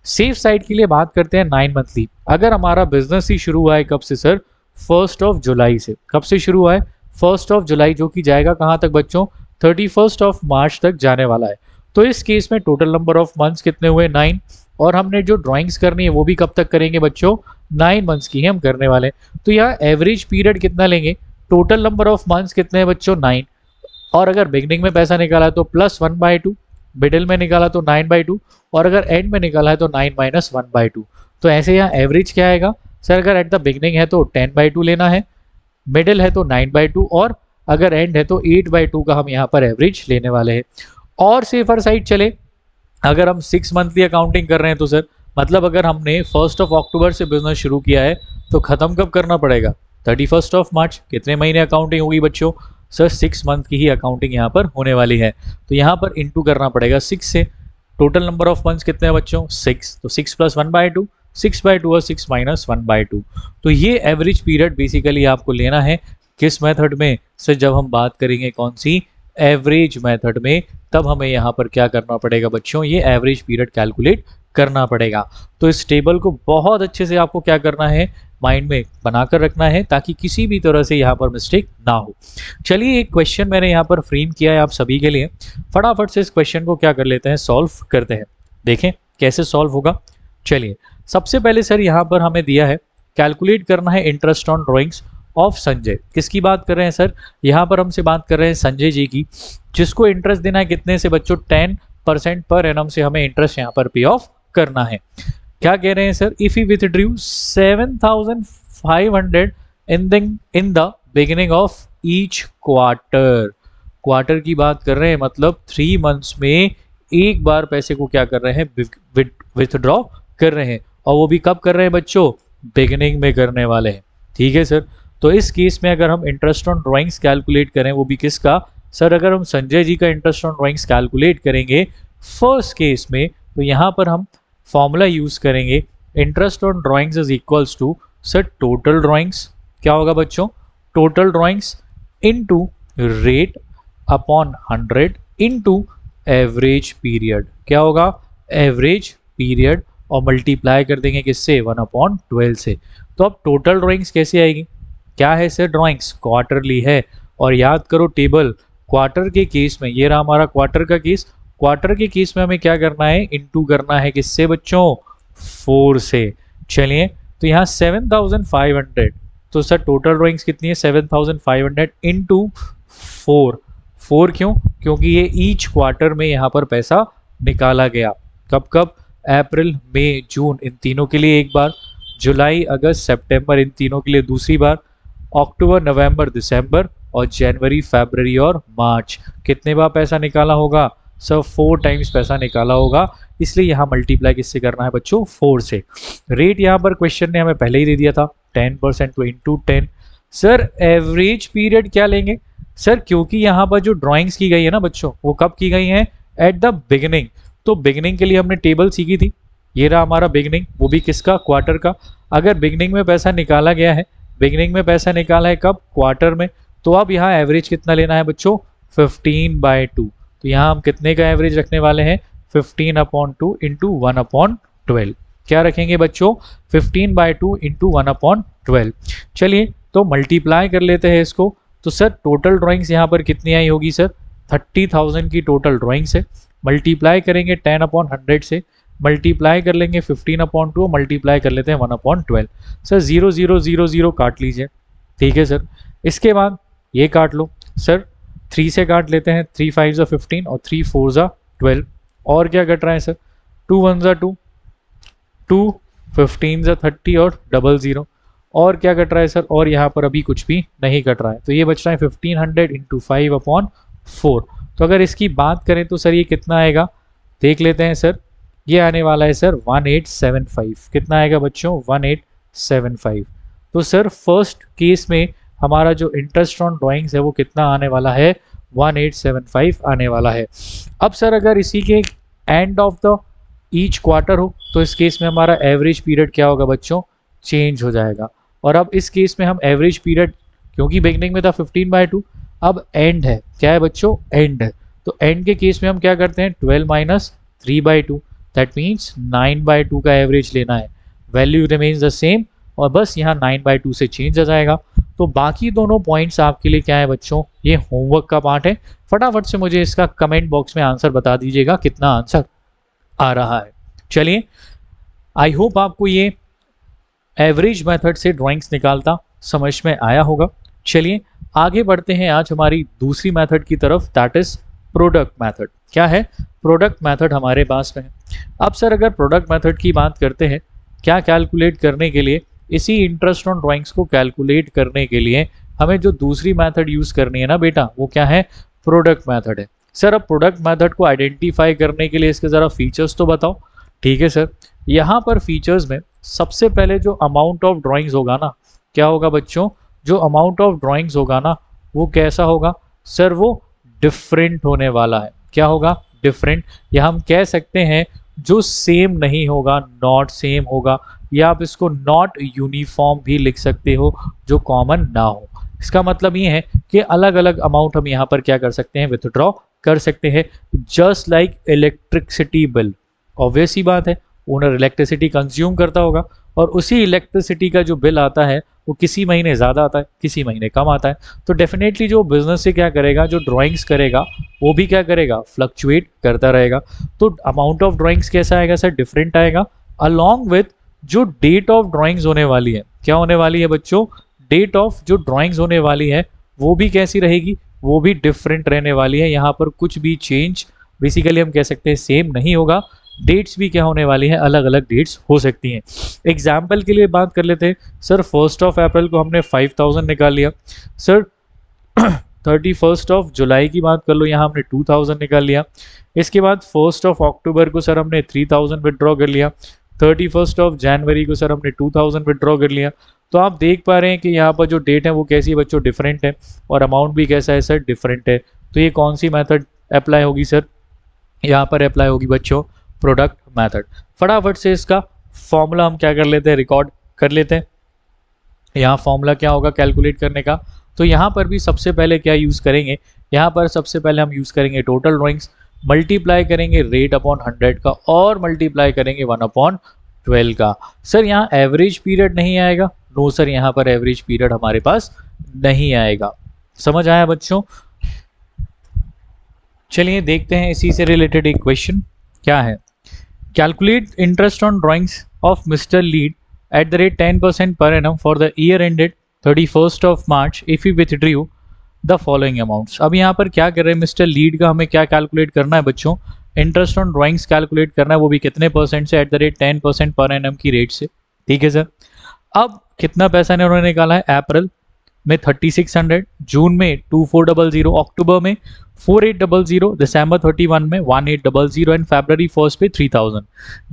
सेफ साइड के लिए बात करते हैं 9 मंथली। अगर हमारा बिजनेस ही शुरू हुआ है कब से सर? 1 जुलाई से। कब से शुरू हुआ है? 1 जुलाई, जो कि जाएगा कहाँ तक बच्चों? 31 मार्च तक जाने वाला है। तो इस केस में टोटल नंबर ऑफ मंथ्स कितने हुए? 9। और हमने जो ड्राइंग्स करनी है वो भी कब तक करेंगे बच्चों? 9 मंथ्स की ही हम करने वाले हैं। तो यहाँ एवरेज पीरियड कितना लेंगे? टोटल नंबर ऑफ मंथ्स कितने हैं बच्चों? 9। और अगर बिगनिंग में पैसा निकाला है तो +1/2, मिडिल में निकाला तो 9/2, और अगर एंड में निकाला है तो 9 - 1/2। तो ऐसे यहाँ एवरेज क्या आएगा सर? अगर एट द बिगनिंग है तो 10/2 लेना है, मिडिल है तो 9/2, और अगर एंड है तो 8/2 का हम यहाँ पर एवरेज लेने वाले हैं। और सेफर साइड चले, अगर हम 6 मंथली अकाउंटिंग कर रहे हैं तो सर मतलब अगर हमने 1 अक्टूबर से बिजनेस शुरू किया है तो ख़त्म कब करना पड़ेगा? 31 मार्च। कितने महीने अकाउंटिंग होगी बच्चों? सर 6 मंथ की ही अकाउंटिंग यहाँ पर होने वाली है। तो यहाँ पर इंटू करना पड़ेगा 6 से। टोटल नंबर ऑफ मंथ्स कितने हैं बच्चों? 6। तो 6 + 1/2, 6/2 और 6 - 1/2। तो ये एवरेज पीरियड बेसिकली आपको लेना है किस मेथड में सर? जब हम बात करेंगे कौन सी? एवरेज मेथड में, तब हमें यहाँ पर क्या करना पड़ेगा बच्चों? ये एवरेज पीरियड कैलकुलेट करना पड़ेगा। तो इस टेबल को बहुत अच्छे से आपको क्या करना है, माइंड में बनाकर रखना है, ताकि किसी भी तरह से यहाँ पर मिस्टेक ना हो। चलिए एक क्वेश्चन मैंने यहाँ पर फ्रेम किया है आप सभी के लिए, फटाफट से इस क्वेश्चन को क्या कर लेते हैं, सॉल्व करते हैं। देखें कैसे सॉल्व होगा। चलिए सबसे पहले सर यहाँ पर हमें दिया है कैलकुलेट करना है interest on drawings of Sanjay. किसकी बात कर रहे हैं सर, यहाँ पर हमसे बात कर रहे हैं संजय जी की, जिसको इंटरेस्ट देना है कितने से बच्चों, 10% पर एनम से हमें इंटरेस्ट यहाँ पर पे ऑफ करना है। क्या कह रहे हैं sir, if he withdrew 7,500 in the beginning of each quarter. Quarter की बात कर रहे हैं, मतलब 3 मंथ्स में एक बार पैसे को क्या कर रहे हैं, विथड्रॉ कर रहे हैं, और वो भी कब कर रहे हैं बच्चों, बिगिनिंग में करने वाले हैं। ठीक है सर, तो इस केस में अगर हम इंटरेस्ट ऑन ड्राइंग्स कैलकुलेट करें, वो भी किसका सर, अगर हम संजय जी का इंटरेस्ट ऑन ड्राइंग्स कैलकुलेट करेंगे फर्स्ट केस में, तो यहाँ पर हम फॉर्मूला यूज करेंगे, interest on drawings is equals to sir total drawings, क्या होगा बच्चों, total drawings into rate upon 100 into average period, क्या होगा, एवरेज पीरियड, और मल्टीप्लाई कर देंगे किससे, 1/12 से। तो अब टोटल ड्राइंग्स कैसे आएगी, क्या है सर, ड्राइंग्स क्वार्टरली है, और याद करो टेबल, क्वार्टर के केस में, ये रहा हमारा क्वार्टर का केस, क्वार्टर के केस में हमें क्या करना है, इनटू करना है किससे बच्चों, 4 से। चलिए तो यहाँ 7,500, तो सर टोटल ड्राइंग्स कितनी है, 7,500 इनटू 4। 4 क्यों, क्योंकि ये ईच क्वार्टर में यहाँ पर पैसा निकाला गया, कब कब, अप्रैल मई जून, इन तीनों के लिए एक बार, जुलाई अगस्त सितंबर, इन तीनों के लिए दूसरी बार, अक्टूबर नवंबर दिसंबर, और जनवरी फरवरी और मार्च, कितने बार पैसा निकाला होगा सर, 4 टाइम्स पैसा निकाला होगा, इसलिए यहाँ मल्टीप्लाई किससे करना है बच्चों, 4 से। रेट यहाँ पर क्वेश्चन ने हमें पहले ही दे दिया था 10%, तो इंटू 10। सर एवरेज पीरियड क्या लेंगे सर, क्योंकि यहाँ पर जो ड्राइंग्स की गई है ना बच्चों, वो कब की गई है, एट द बिगिनिंग, तो बिगिनिंग के लिए हमने टेबल सीखी थी, ये रहा हमारा बिगिनिंग, वो भी किसका, क्वार्टर का। अगर बिगिनिंग में पैसा निकाला गया है, बिगिनिंग में पैसा निकाला है कब, क्वार्टर में, तो अब यहाँ एवरेज कितना लेना है बच्चों, 15/2। तो यहाँ हम कितने का एवरेज रखने वाले हैं, 15/2 इंटू 1/12। क्या रखेंगे बच्चों, 15/2 इंटू 1/12। चलिए तो मल्टीप्लाई कर लेते हैं इसको, तो सर टोटल ड्राइंग्स यहाँ पर कितनी आई होगी सर, 30,000 की टोटल ड्राइंग्स है, मल्टीप्लाई करेंगे 10/100 से, मल्टीप्लाई कर लेंगे 15/2, मल्टीप्लाई कर लेते हैं 1/12। सर 0 0 0 0 काट लीजिए, ठीक है सर। इसके बाद ये काट लो सर, 3 से काट लेते हैं, 3 5 15 और 3 4 12, और क्या कट रहा है सर, 2 1 2, 2 15 30 और 00, और क्या कट रहा है सर, और यहाँ पर अभी कुछ भी नहीं कट रहा है, तो ये बच रहा है 1500 इंटू 5/4। तो अगर इसकी बात करें तो सर ये कितना आएगा, देख लेते हैं सर, ये आने वाला है सर 1875, कितना आएगा बच्चों, 1875। तो सर फर्स्ट केस में हमारा जो इंटरेस्ट ऑन ड्राइंग्स है वो कितना आने वाला है, 1875 आने वाला है। अब सर अगर इसी के end of the each quarter हो, तो इस केस में हमारा एवरेज पीरियड क्या होगा बच्चों, चेंज हो जाएगा। और अब इस केस में हम एवरेज पीरियड, क्योंकि बिगनिंग में था 15/2, अब एंड है, क्या है बच्चों, एंड है, तो एंड के केस में हम क्या करते हैं, 12 - 3/2, दैट मीन्स 9/2 का एवरेज लेना है, वैल्यू रिमेन्स द सेम, और बस यहाँ 9/2 से चेंज आ जाएगा। तो बाकी दोनों पॉइंट्स आपके लिए क्या है बच्चों, ये होमवर्क का पार्ट है, फटाफट से मुझे इसका कमेंट बॉक्स में आंसर बता दीजिएगा कितना आंसर आ रहा है। चलिए आई होप आपको ये एवरेज मेथड से ड्राइंग्स निकालता समझ में आया होगा। चलिए आगे बढ़ते हैं आज हमारी दूसरी मेथड की तरफ, दैट इज प्रोडक्ट मेथड। क्या है, प्रोडक्ट मेथड हमारे पास में है। अब सर अगर प्रोडक्ट मेथड की बात करते हैं, क्या कैलकुलेट करने के लिए, इसी इंटरेस्ट ऑन ड्राइंग्स को कैलकुलेट करने के लिए हमें जो दूसरी मेथड यूज करनी है ना बेटा, वो क्या है, प्रोडक्ट मेथड है। सर अब प्रोडक्ट मेथड को आइडेंटिफाई करने के लिए इसके ज़रा फीचर्स तो बताओ। ठीक है सर, यहाँ पर फीचर्स में सबसे पहले जो अमाउंट ऑफ ड्राइंग्स होगा ना, क्या होगा बच्चों, जो अमाउंट ऑफ ड्राइंग्स होगा ना वो कैसा होगा सर, वो डिफरेंट होने वाला है। क्या होगा, डिफरेंट, या हम कह सकते हैं जो सेम नहीं होगा, नॉट सेम होगा, या आप इसको नॉट यूनिफॉर्म भी लिख सकते हो, जो कॉमन ना हो। इसका मतलब ये है कि अलग अलग अमाउंट हम यहाँ पर क्या कर सकते हैं, विथड्रॉ कर सकते हैं, just like electricity bill. Obvious ही बात है, ओनर इलेक्ट्रिसिटी कंज्यूम करता होगा और उसी इलेक्ट्रिसिटी का जो बिल आता है वो किसी महीने ज़्यादा आता है, किसी महीने कम आता है। तो डेफिनेटली जो बिजनेस से क्या करेगा, जो ड्राइंग्स करेगा वो भी क्या करेगा, फ्लक्चुएट करता रहेगा। तो अमाउंट ऑफ ड्राइंग्स कैसा आएगा सर, डिफरेंट आएगा। अलॉन्ग विथ जो डेट ऑफ ड्राइंग्स होने वाली है, क्या होने वाली है बच्चों, डेट ऑफ जो ड्राइंग्स होने वाली है वो भी कैसी रहेगी, वो भी डिफरेंट रहने वाली है। यहाँ पर कुछ भी चेंज बेसिकली हम कह सकते हैं सेम नहीं होगा। डेट्स भी क्या होने वाली है, अलग अलग डेट्स हो सकती हैं। एग्जाम्पल के लिए बात कर लेते हैं सर, 1 अप्रैल को हमने 5000 निकाल लिया सर। 31 जुलाई की बात कर लो, यहाँ हमने 2000 निकाल लिया। इसके बाद 1 अक्टूबर को सर हमने 3000 विदड्रॉ कर लिया। 31 जनवरी को सर हमने 2000 विदड्रॉ कर लिया। तो आप देख पा रहे हैं कि यहाँ पर जो डेट है वो कैसी है बच्चों, डिफरेंट है, और अमाउंट भी कैसा है सर, डिफरेंट है। तो ये कौन सी मेथड अप्लाई होगी सर, यहाँ पर अप्लाई होगी बच्चों प्रोडक्ट मेथड। फटाफट से इसका फॉर्मूला हम क्या कर लेते हैं, रिकॉर्ड कर लेते हैं। यहाँ फॉर्मूला क्या होगा कैलकुलेट करने का, तो यहाँ पर भी सबसे पहले क्या यूज़ करेंगे, यहाँ पर सबसे पहले हम यूज़ करेंगे टोटल ड्राइंग्स, मल्टीप्लाई करेंगे रेट अपॉन 100 का और मल्टीप्लाई करेंगे 1/12 का। सर यहाँ एवरेज पीरियड नहीं आएगा, नो सर, यहाँ पर एवरेज पीरियड हमारे पास नहीं आएगा। समझ आया बच्चों। चलिए देखते हैं इसी से रिलेटेड एक क्वेश्चन क्या है। Calculate interest on drawings of mister lead at the rate 10% per annum for the year ended 31st of March if he withdrew the following amounts। अब यहाँ पर क्या कर रहे हैं, मिस्टर लीड का हमें क्या कैलकुलेट करना है बच्चों, इंटरेस्ट ऑन ड्राइंग्स कैलकुलेट करना है, वो भी कितने परसेंट से, at the rate 10% per annum की रेट से। ठीक है सर। अब कितना पैसा ने उन्होंने निकाला है, अप्रैल में 3600, जून में 2400, अक्टूबर में 4800, दिसंबर 31 में 1800 एंड फरवरी 1 पे 3000।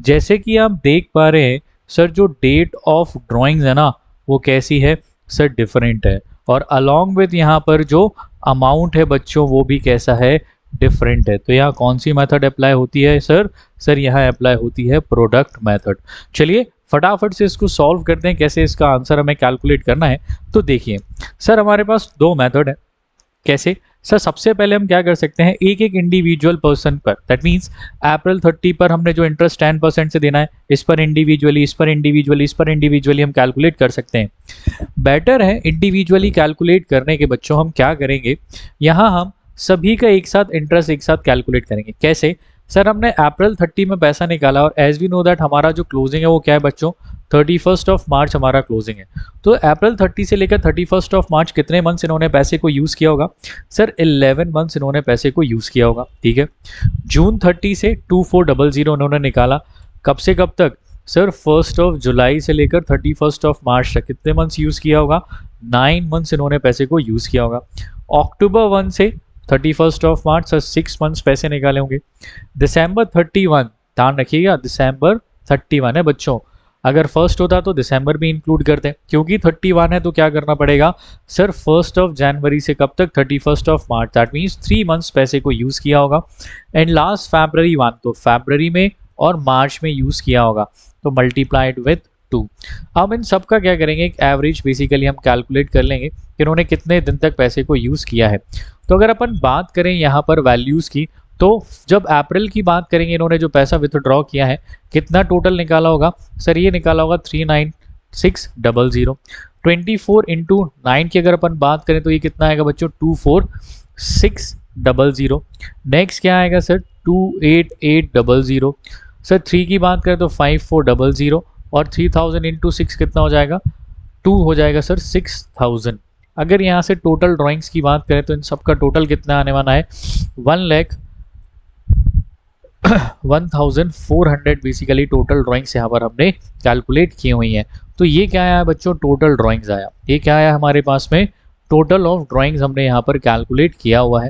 जैसे कि आप देख पा रहे हैं सर, जो डेट ऑफ ड्राइंग्स है ना वो कैसी है सर, डिफरेंट है, और अलॉन्ग विथ यहाँ पर जो अमाउंट है बच्चों वो भी कैसा है, डिफरेंट है। तो यहाँ कौन सी मेथड अप्लाई होती है सर, सर यहाँ अप्लाई होती है प्रोडक्ट मेथड। चलिए फटाफट से इसको सॉल्व करते हैं, कैसे इसका आंसर हमें कैलकुलेट करना है। तो देखिए सर, हमारे पास दो मेथड है। कैसे सर, सबसे पहले हम क्या कर सकते हैं, एक एक इंडिविजुअल पर्सन पर, दैट मीन्स अप्रैल 30 पर हमने जो इंटरेस्ट 10% से देना है, इस पर इंडिविजुअली, इस पर इंडिविजुअली, इस पर इंडिविजुअली हम कैलकुलेट कर सकते हैं। बेटर है इंडिविजुअली कैलकुलेट करने के बच्चों हम क्या करेंगे, यहाँ हम सभी का एक साथ इंटरेस्ट एक साथ कैलकुलेट करेंगे। कैसे सर, हमने अप्रैल 30 में पैसा निकाला और एज वी नो दैट हमारा जो क्लोजिंग है वो क्या है बच्चों, 31 मार्च हमारा क्लोजिंग है। तो अप्रैल 30 से लेकर 31 मार्च कितने मंथ्स इन्होंने पैसे को यूज़ किया होगा सर, 11 मंथ्स इन्होंने पैसे को यूज़ किया होगा। ठीक है। जून 30 से 2400 इन्होंने निकाला, कब से कब तक सर, 1 जुलाई से लेकर 31 मार्च तक कितने मंथ्स यूज़ किया होगा, 9 मंथ्स इन्होंने पैसे को यूज़ किया होगा। अक्टूबर 1 से 31 मार्च सर 6 मंथ्स पैसे निकाले होंगे। दिसंबर 31, ध्यान रखिएगा दिसंबर 31 है बच्चों, अगर फर्स्ट होता तो दिसंबर भी इंक्लूड करते हैं, क्योंकि 31 है तो क्या करना पड़ेगा सर, 1 जनवरी से कब तक, 31 मार्च, दैट मीन्स 3 मंथ्स पैसे को यूज़ किया होगा। एंड लास्ट फरवरी 1, तो फरवरी में और मार्च में यूज़ किया होगा, तो मल्टीप्लाइड विथ 2। अब इन सब का क्या करेंगे, एक एवरेज बेसिकली हम कैलकुलेट कर लेंगे कि इन्होंने कितने दिन तक पैसे को यूज़ किया है। तो अगर अपन बात करें यहाँ पर वैल्यूज़ की, तो जब अप्रैल की बात करेंगे, इन्होंने जो पैसा विथड्रॉ किया है कितना टोटल निकाला होगा सर, ये निकाला होगा 39600। 24 इंटू 9 की अगर अपन बात करें तो ये कितना आएगा बच्चों, 24600। नेक्स्ट क्या आएगा सर, 28800। सर 3 की बात करें तो 5400, और 3000 इंटू 6 कितना हो जाएगा, 2 हो जाएगा सर 6000। अगर यहाँ से टोटल ड्राइंग्स की बात करें तो इन सब का टोटल कितना आने वाला है, 1,1400 बेसिकली टोटल ड्राइंग्स यहाँ पर हमने कैलकुलेट की हुई हैं। तो ये क्या आया बच्चों, टोटल ड्राइंग्स आया। ये क्या आया हमारे पास में, टोटल ऑफ ड्राइंग्स हमने यहाँ पर कैलकुलेट किया हुआ है।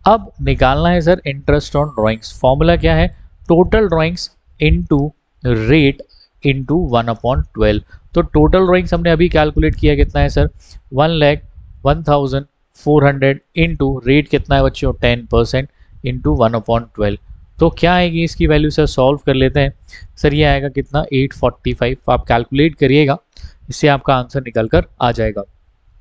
अब निकालना है sir interest on drawings. Formula क्या है, total drawings into rate into 1/12। तो टोटल ड्राइंग्स हमने अभी कैलकुलेट किया, कितना है सर, 1,01,400 इंटू रेट कितना है बच्चों, 10% इंटू 1/12। तो क्या आएगी इसकी वैल्यू सर, सॉल्व कर लेते हैं सर। ये आएगा कितना, 845। आप कैलकुलेट करिएगा, इससे आपका आंसर निकल कर आ जाएगा।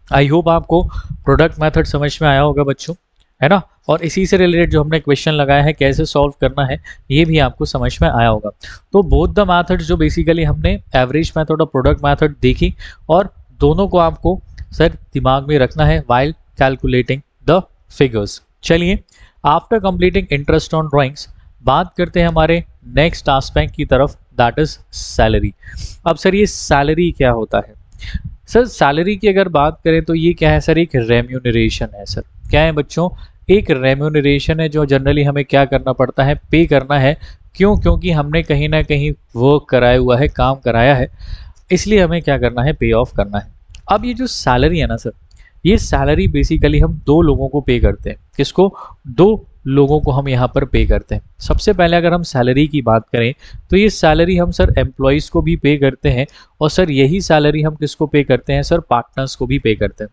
आई होप आपको प्रोडक्ट मेथड समझ में आया होगा बच्चों। है ना। और इसी से रिलेटेड जो हमने क्वेश्चन लगाया है कैसे सॉल्व करना है ये भी आपको समझ में आया होगा। तो बोथ द मेथड्स जो बेसिकली हमने एवरेज मेथड और प्रोडक्ट मेथड देखी, और दोनों को आपको सर दिमाग में रखना है वाइल कैलकुलेटिंग द फिगर्स। चलिए, after completing interest on drawings बात करते हैं हमारे नेक्स्ट एस्पेक्ट की तरफ, दैट इज सैलरी। अब सर ये सैलरी क्या होता है? सर सैलरी की अगर बात करें तो ये क्या है सर? एक रेम्यूनरेशन है सर। क्या है बच्चों? एक रेम्यूनरेशन है जो जनरली हमें क्या करना पड़ता है? पे करना है। क्यों? क्योंकि हमने कहीं ना कहीं वर्क कराया हुआ है, काम कराया है, इसलिए हमें क्या करना है? पे ऑफ करना है। अब ये जो सैलरी है ना सर, ये सैलरी बेसिकली हम दो लोगों को पे करते हैं। किसको? दो लोगों को हम यहाँ पर पे करते हैं। सबसे पहले अगर हम सैलरी की बात करें तो ये सैलरी हम सर एम्प्लॉयज़ को भी पे करते हैं, और सर यही सैलरी हम किसको पे करते हैं? सर पार्टनर्स को भी पे करते हैं।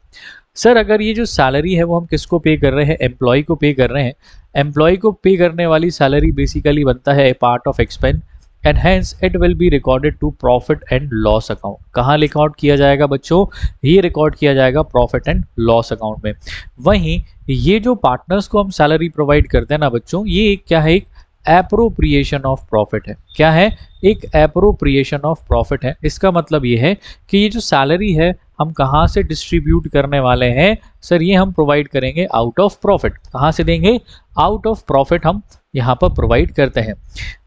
सर अगर ये जो सैलरी है वो हम किसको पे कर रहे हैं? एम्प्लॉय को पे कर रहे हैं। एम्प्लॉय को पे करने वाली सैलरी बेसिकली बनता है a part of expense and hence it will be recorded to profit and loss account. कहाँ रिकॉर्ड किया जाएगा बच्चों? ये रिकॉर्ड किया जाएगा प्रॉफिट एंड लॉस अकाउंट में। वहीं ये जो पार्टनर्स को हम सैलरी प्रोवाइड करते हैं ना बच्चों, ये एक क्या है? एक एप्रोप्रिएशन ऑफ प्रॉफिट है। क्या है? एक एप्रोप्रिएशन ऑफ प्रॉफिट है। इसका मतलब ये है कि ये जो सैलरी है हम कहाँ से डिस्ट्रीब्यूट करने वाले हैं? सर ये हम प्रोवाइड करेंगे आउट ऑफ प्रॉफिट। कहाँ से देंगे? आउट ऑफ प्रॉफिट हम यहाँ पर प्रोवाइड करते हैं।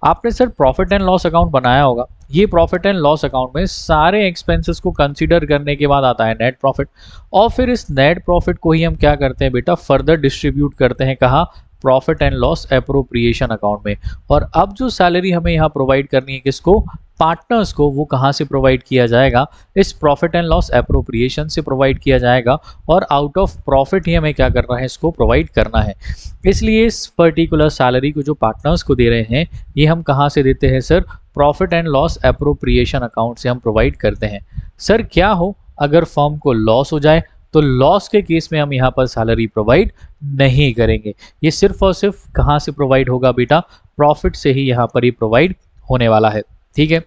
आपने sir profit and loss account बनाया होगा। ये प्रॉफिट एंड लॉस अकाउंट में सारे एक्सपेंसेस को कंसीडर करने के बाद आता है नेट प्रॉफिट, और फिर इस नेट प्रॉफिट को ही हम क्या करते हैं बेटा? फर्दर डिस्ट्रीब्यूट करते हैं। कहाँ? Profit and loss appropriation account में। और अब जो सैलरी हमें यहाँ प्रोवाइड करनी है किसको? पार्टनर्स को। वो कहाँ से प्रोवाइड किया जाएगा? इस प्रॉफिट एंड लॉस एप्रोप्रिएशन से प्रोवाइड किया जाएगा, और आउट ऑफ प्रॉफिट ही हमें क्या करना है? इसको प्रोवाइड करना है। इसलिए इस पर्टिकुलर सैलरी को जो पार्टनर्स को दे रहे हैं ये हम कहाँ से देते हैं sir? Profit and loss appropriation account से हम प्रोवाइड करते हैं। सर क्या हो अगर फर्म को लॉस हो जाए? तो लॉस के केस में हम यहाँ पर सैलरी प्रोवाइड नहीं करेंगे। ये सिर्फ और सिर्फ कहाँ से प्रोवाइड होगा बेटा? प्रॉफिट से ही यहाँ पर ही प्रोवाइड होने वाला है। ठीक है,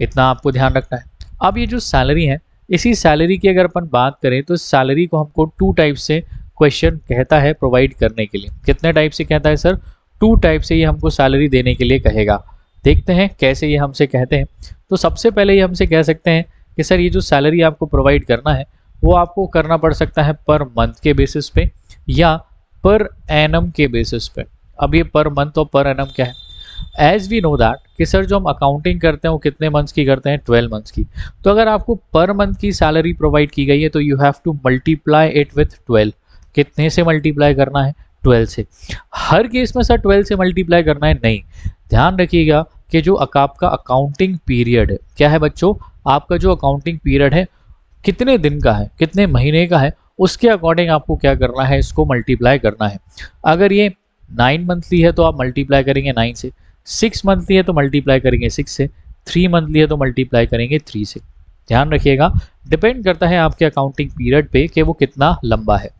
इतना आपको ध्यान रखना है। अब ये जो सैलरी है, इसी सैलरी की अगर अपन बात करें तो सैलरी को हमको टू टाइप से क्वेश्चन कहता है प्रोवाइड करने के लिए। कितने टाइप से कहता है सर? टू टाइप से ये हमको सैलरी देने के लिए कहेगा। देखते हैं कैसे ये हमसे कहते हैं। तो सबसे पहले ये हमसे कह सकते हैं कि सर ये जो सैलरी आपको प्रोवाइड करना है वो आपको करना पड़ सकता है पर मंथ के बेसिस पे या पर एनम के बेसिस पे। अब ये पर मंथ और पर एनम क्या है? एज वी नो दैट कि सर जो हम अकाउंटिंग करते हैं वो कितने मंथ्स की करते हैं? 12 मंथ्स की। तो अगर आपको पर मंथ की सैलरी प्रोवाइड की गई है तो you have to multiply it with 12। कितने से मल्टीप्लाई करना है? 12 से। हर केस में सर 12 से मल्टीप्लाई करना है नहीं। ध्यान रखिएगा कि जो आपका अकाउंटिंग पीरियड है, क्या है बच्चों? आपका जो अकाउंटिंग पीरियड है कितने दिन का है, कितने महीने का है, उसके अकॉर्डिंग आपको क्या करना है? इसको मल्टीप्लाई करना है। अगर ये 9 मंथली है तो आप मल्टीप्लाई करेंगे 9 से, 6 मंथली है तो मल्टीप्लाई करेंगे 6 से, 3 मंथली है तो मल्टीप्लाई करेंगे 3 से। ध्यान रखिएगा, डिपेंड करता है आपके अकाउंटिंग पीरियड पे कि वो कितना लंबा है।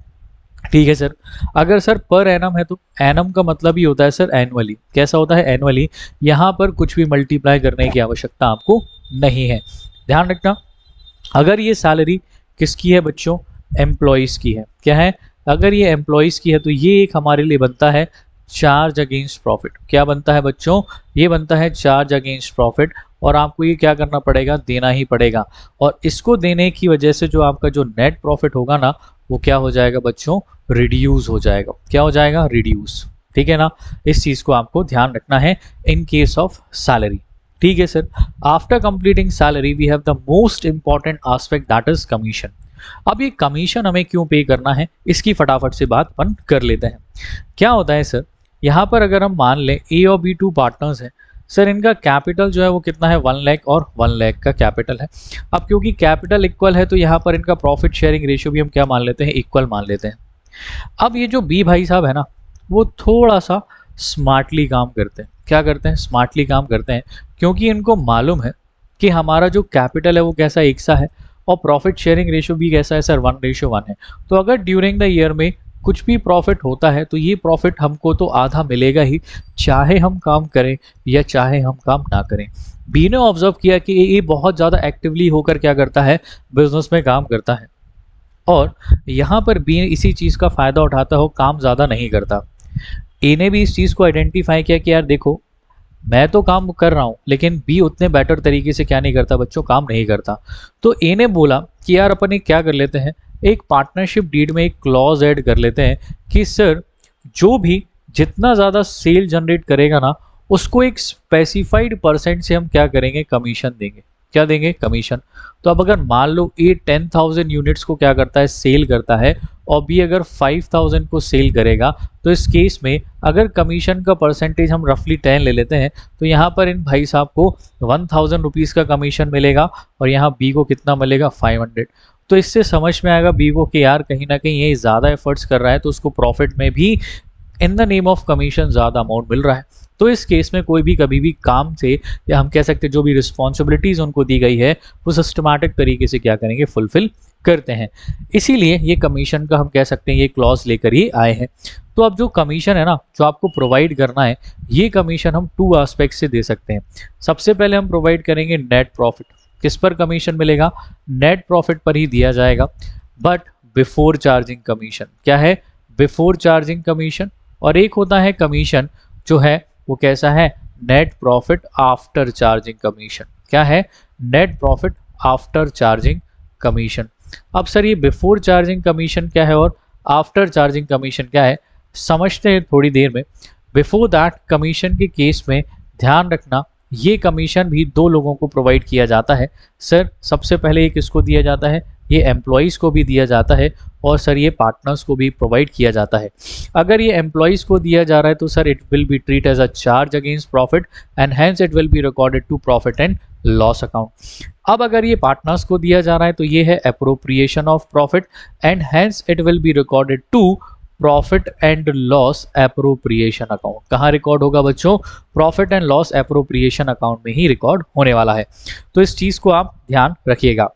ठीक है सर। अगर सर पर एनम है तो एनम का मतलब ही होता है सर एनुअली। कैसा होता है? एनुअली। यहाँ पर कुछ भी मल्टीप्लाई करने की आवश्यकता आपको नहीं है। ध्यान रखना। अगर ये सैलरी किसकी है बच्चों? एम्प्लॉयज़ की है। क्या है? अगर ये एम्प्लॉयज़ की है तो ये एक हमारे लिए बनता है चार्ज अगेंस्ट प्रॉफिट। क्या बनता है बच्चों? ये बनता है चार्ज अगेंस्ट प्रॉफिट, और आपको ये क्या करना पड़ेगा? देना ही पड़ेगा। और इसको देने की वजह से जो आपका जो नेट प्रॉफिट होगा ना वो क्या हो जाएगा बच्चों? रिड्यूस हो जाएगा। क्या हो जाएगा? रिड्यूस। ठीक है ना। इस चीज़ को आपको ध्यान रखना है इन केस ऑफ सैलरी। ठीक है sir. After completing salary we have the most important aspect that is commission. अब ये कमीशन हमें क्यों पे करना है इसकी फटाफट से बात अपन कर लेते हैं। क्या होता है सर? यहाँ पर अगर हम मान लें ए और बी टू पार्टनर्स हैं सर, इनका कैपिटल जो है वो कितना है? 1 लाख और 1 लाख का कैपिटल है। अब क्योंकि कैपिटल इक्वल है तो यहाँ पर इनका प्रॉफिट शेयरिंग रेशियो भी हम क्या मान लेते हैं? इक्वल मान लेते हैं। अब ये जो बी भाई साहब है ना वो थोड़ा सा स्मार्टली काम करते हैं। क्या करते हैं? स्मार्टली काम करते हैं, क्योंकि इनको मालूम है कि हमारा जो कैपिटल है वो कैसा? एक सा है, और प्रॉफिट शेयरिंग रेशियो भी कैसा है सर? 1:1 है। तो अगर ड्यूरिंग द ईयर में कुछ भी प्रॉफिट होता है तो ये प्रॉफिट हमको तो आधा मिलेगा ही, चाहे हम काम करें या चाहे हम काम ना करें। बी ने ऑब्जर्व किया कि ये बहुत ज़्यादा एक्टिवली होकर क्या करता है? बिजनेस में काम करता है। और यहाँ पर बी इसी चीज़ का फ़ायदा उठाता हो, काम ज़्यादा नहीं करता। ए ने भी इस चीज़ को आइडेंटिफाई किया कि यार देखो, मैं तो काम कर रहा हूँ लेकिन बी उतने बेटर तरीके से क्या नहीं करता बच्चों, काम नहीं करता। तो ए ने बोला कि यार अपन एक क्या कर लेते हैं, एक पार्टनरशिप डीड में एक क्लॉज ऐड कर लेते हैं कि सर जो भी जितना ज़्यादा सेल जनरेट करेगा ना, उसको एक स्पेसिफाइड परसेंट से हम क्या करेंगे, कमीशन देंगे। क्या देंगे, कमीशन। तो अब अगर मान लो ए 10,000 यूनिट्स को क्या करता है, सेल करता है, और बी अगर 5,000 को सेल करेगा, तो इस केस में अगर कमीशन का परसेंटेज हम रफली 10 ले लेते हैं, तो यहाँ पर इन भाई साहब को 1,000 रुपीज़ का कमीशन मिलेगा और यहाँ बी को कितना मिलेगा, 500। तो इससे समझ में आएगा बी को कि यार कहीं ना कहीं ये ज़्यादा एफर्ट्स कर रहा है, तो उसको प्रॉफिट में भी इन द नेम ऑफ कमीशन ज़्यादा अमाउंट मिल रहा है। तो इस केस में कोई भी कभी भी काम से, या हम कह सकते हैं जो भी रिस्पॉन्सिबिलिटीज़ उनको दी गई है, वो सिस्टमैटिक तरीके से क्या करेंगे, फुलफिल करते हैं। इसीलिए ये कमीशन का हम कह सकते हैं ये क्लॉज लेकर ही आए हैं। तो अब जो कमीशन है ना, जो आपको प्रोवाइड करना है, ये कमीशन हम 2 एस्पेक्ट से दे सकते हैं। सबसे पहले हम प्रोवाइड करेंगे नेट प्रॉफिट। किस पर कमीशन मिलेगा, नेट प्रॉफिट पर ही दिया जाएगा, बट बिफोर चार्जिंग कमीशन। क्या है, बिफोर चार्जिंग कमीशन। और एक होता है कमीशन जो है वो कैसा है, net profit after charging commission. क्या है, net profit after charging commission. अब सर ये बिफोर चार्जिंग कमीशन क्या है और आफ्टर चार्जिंग कमीशन क्या है, समझते हैं थोड़ी देर में। बिफोर दैट कमीशन के केस में ध्यान रखना, ये कमीशन भी 2 लोगों को प्रोवाइड किया जाता है। सर सबसे पहले ये किसको दिया जाता है, ये एम्प्लॉयज़ को भी दिया जाता है, और सर ये पार्टनर्स को भी प्रोवाइड किया जाता है। अगर ये एम्प्लॉयज़ को दिया जा रहा है तो sir it will be treat as a charge against profit and hence it will be recorded to profit and loss account. अब अगर ये पार्टनर्स को दिया जा रहा है तो ये है appropriation of profit and hence it will be recorded to profit and loss appropriation account. कहाँ रिकॉर्ड होगा बच्चों, profit and loss appropriation account में ही रिकॉर्ड होने वाला है। तो इस चीज़ को आप ध्यान रखिएगा।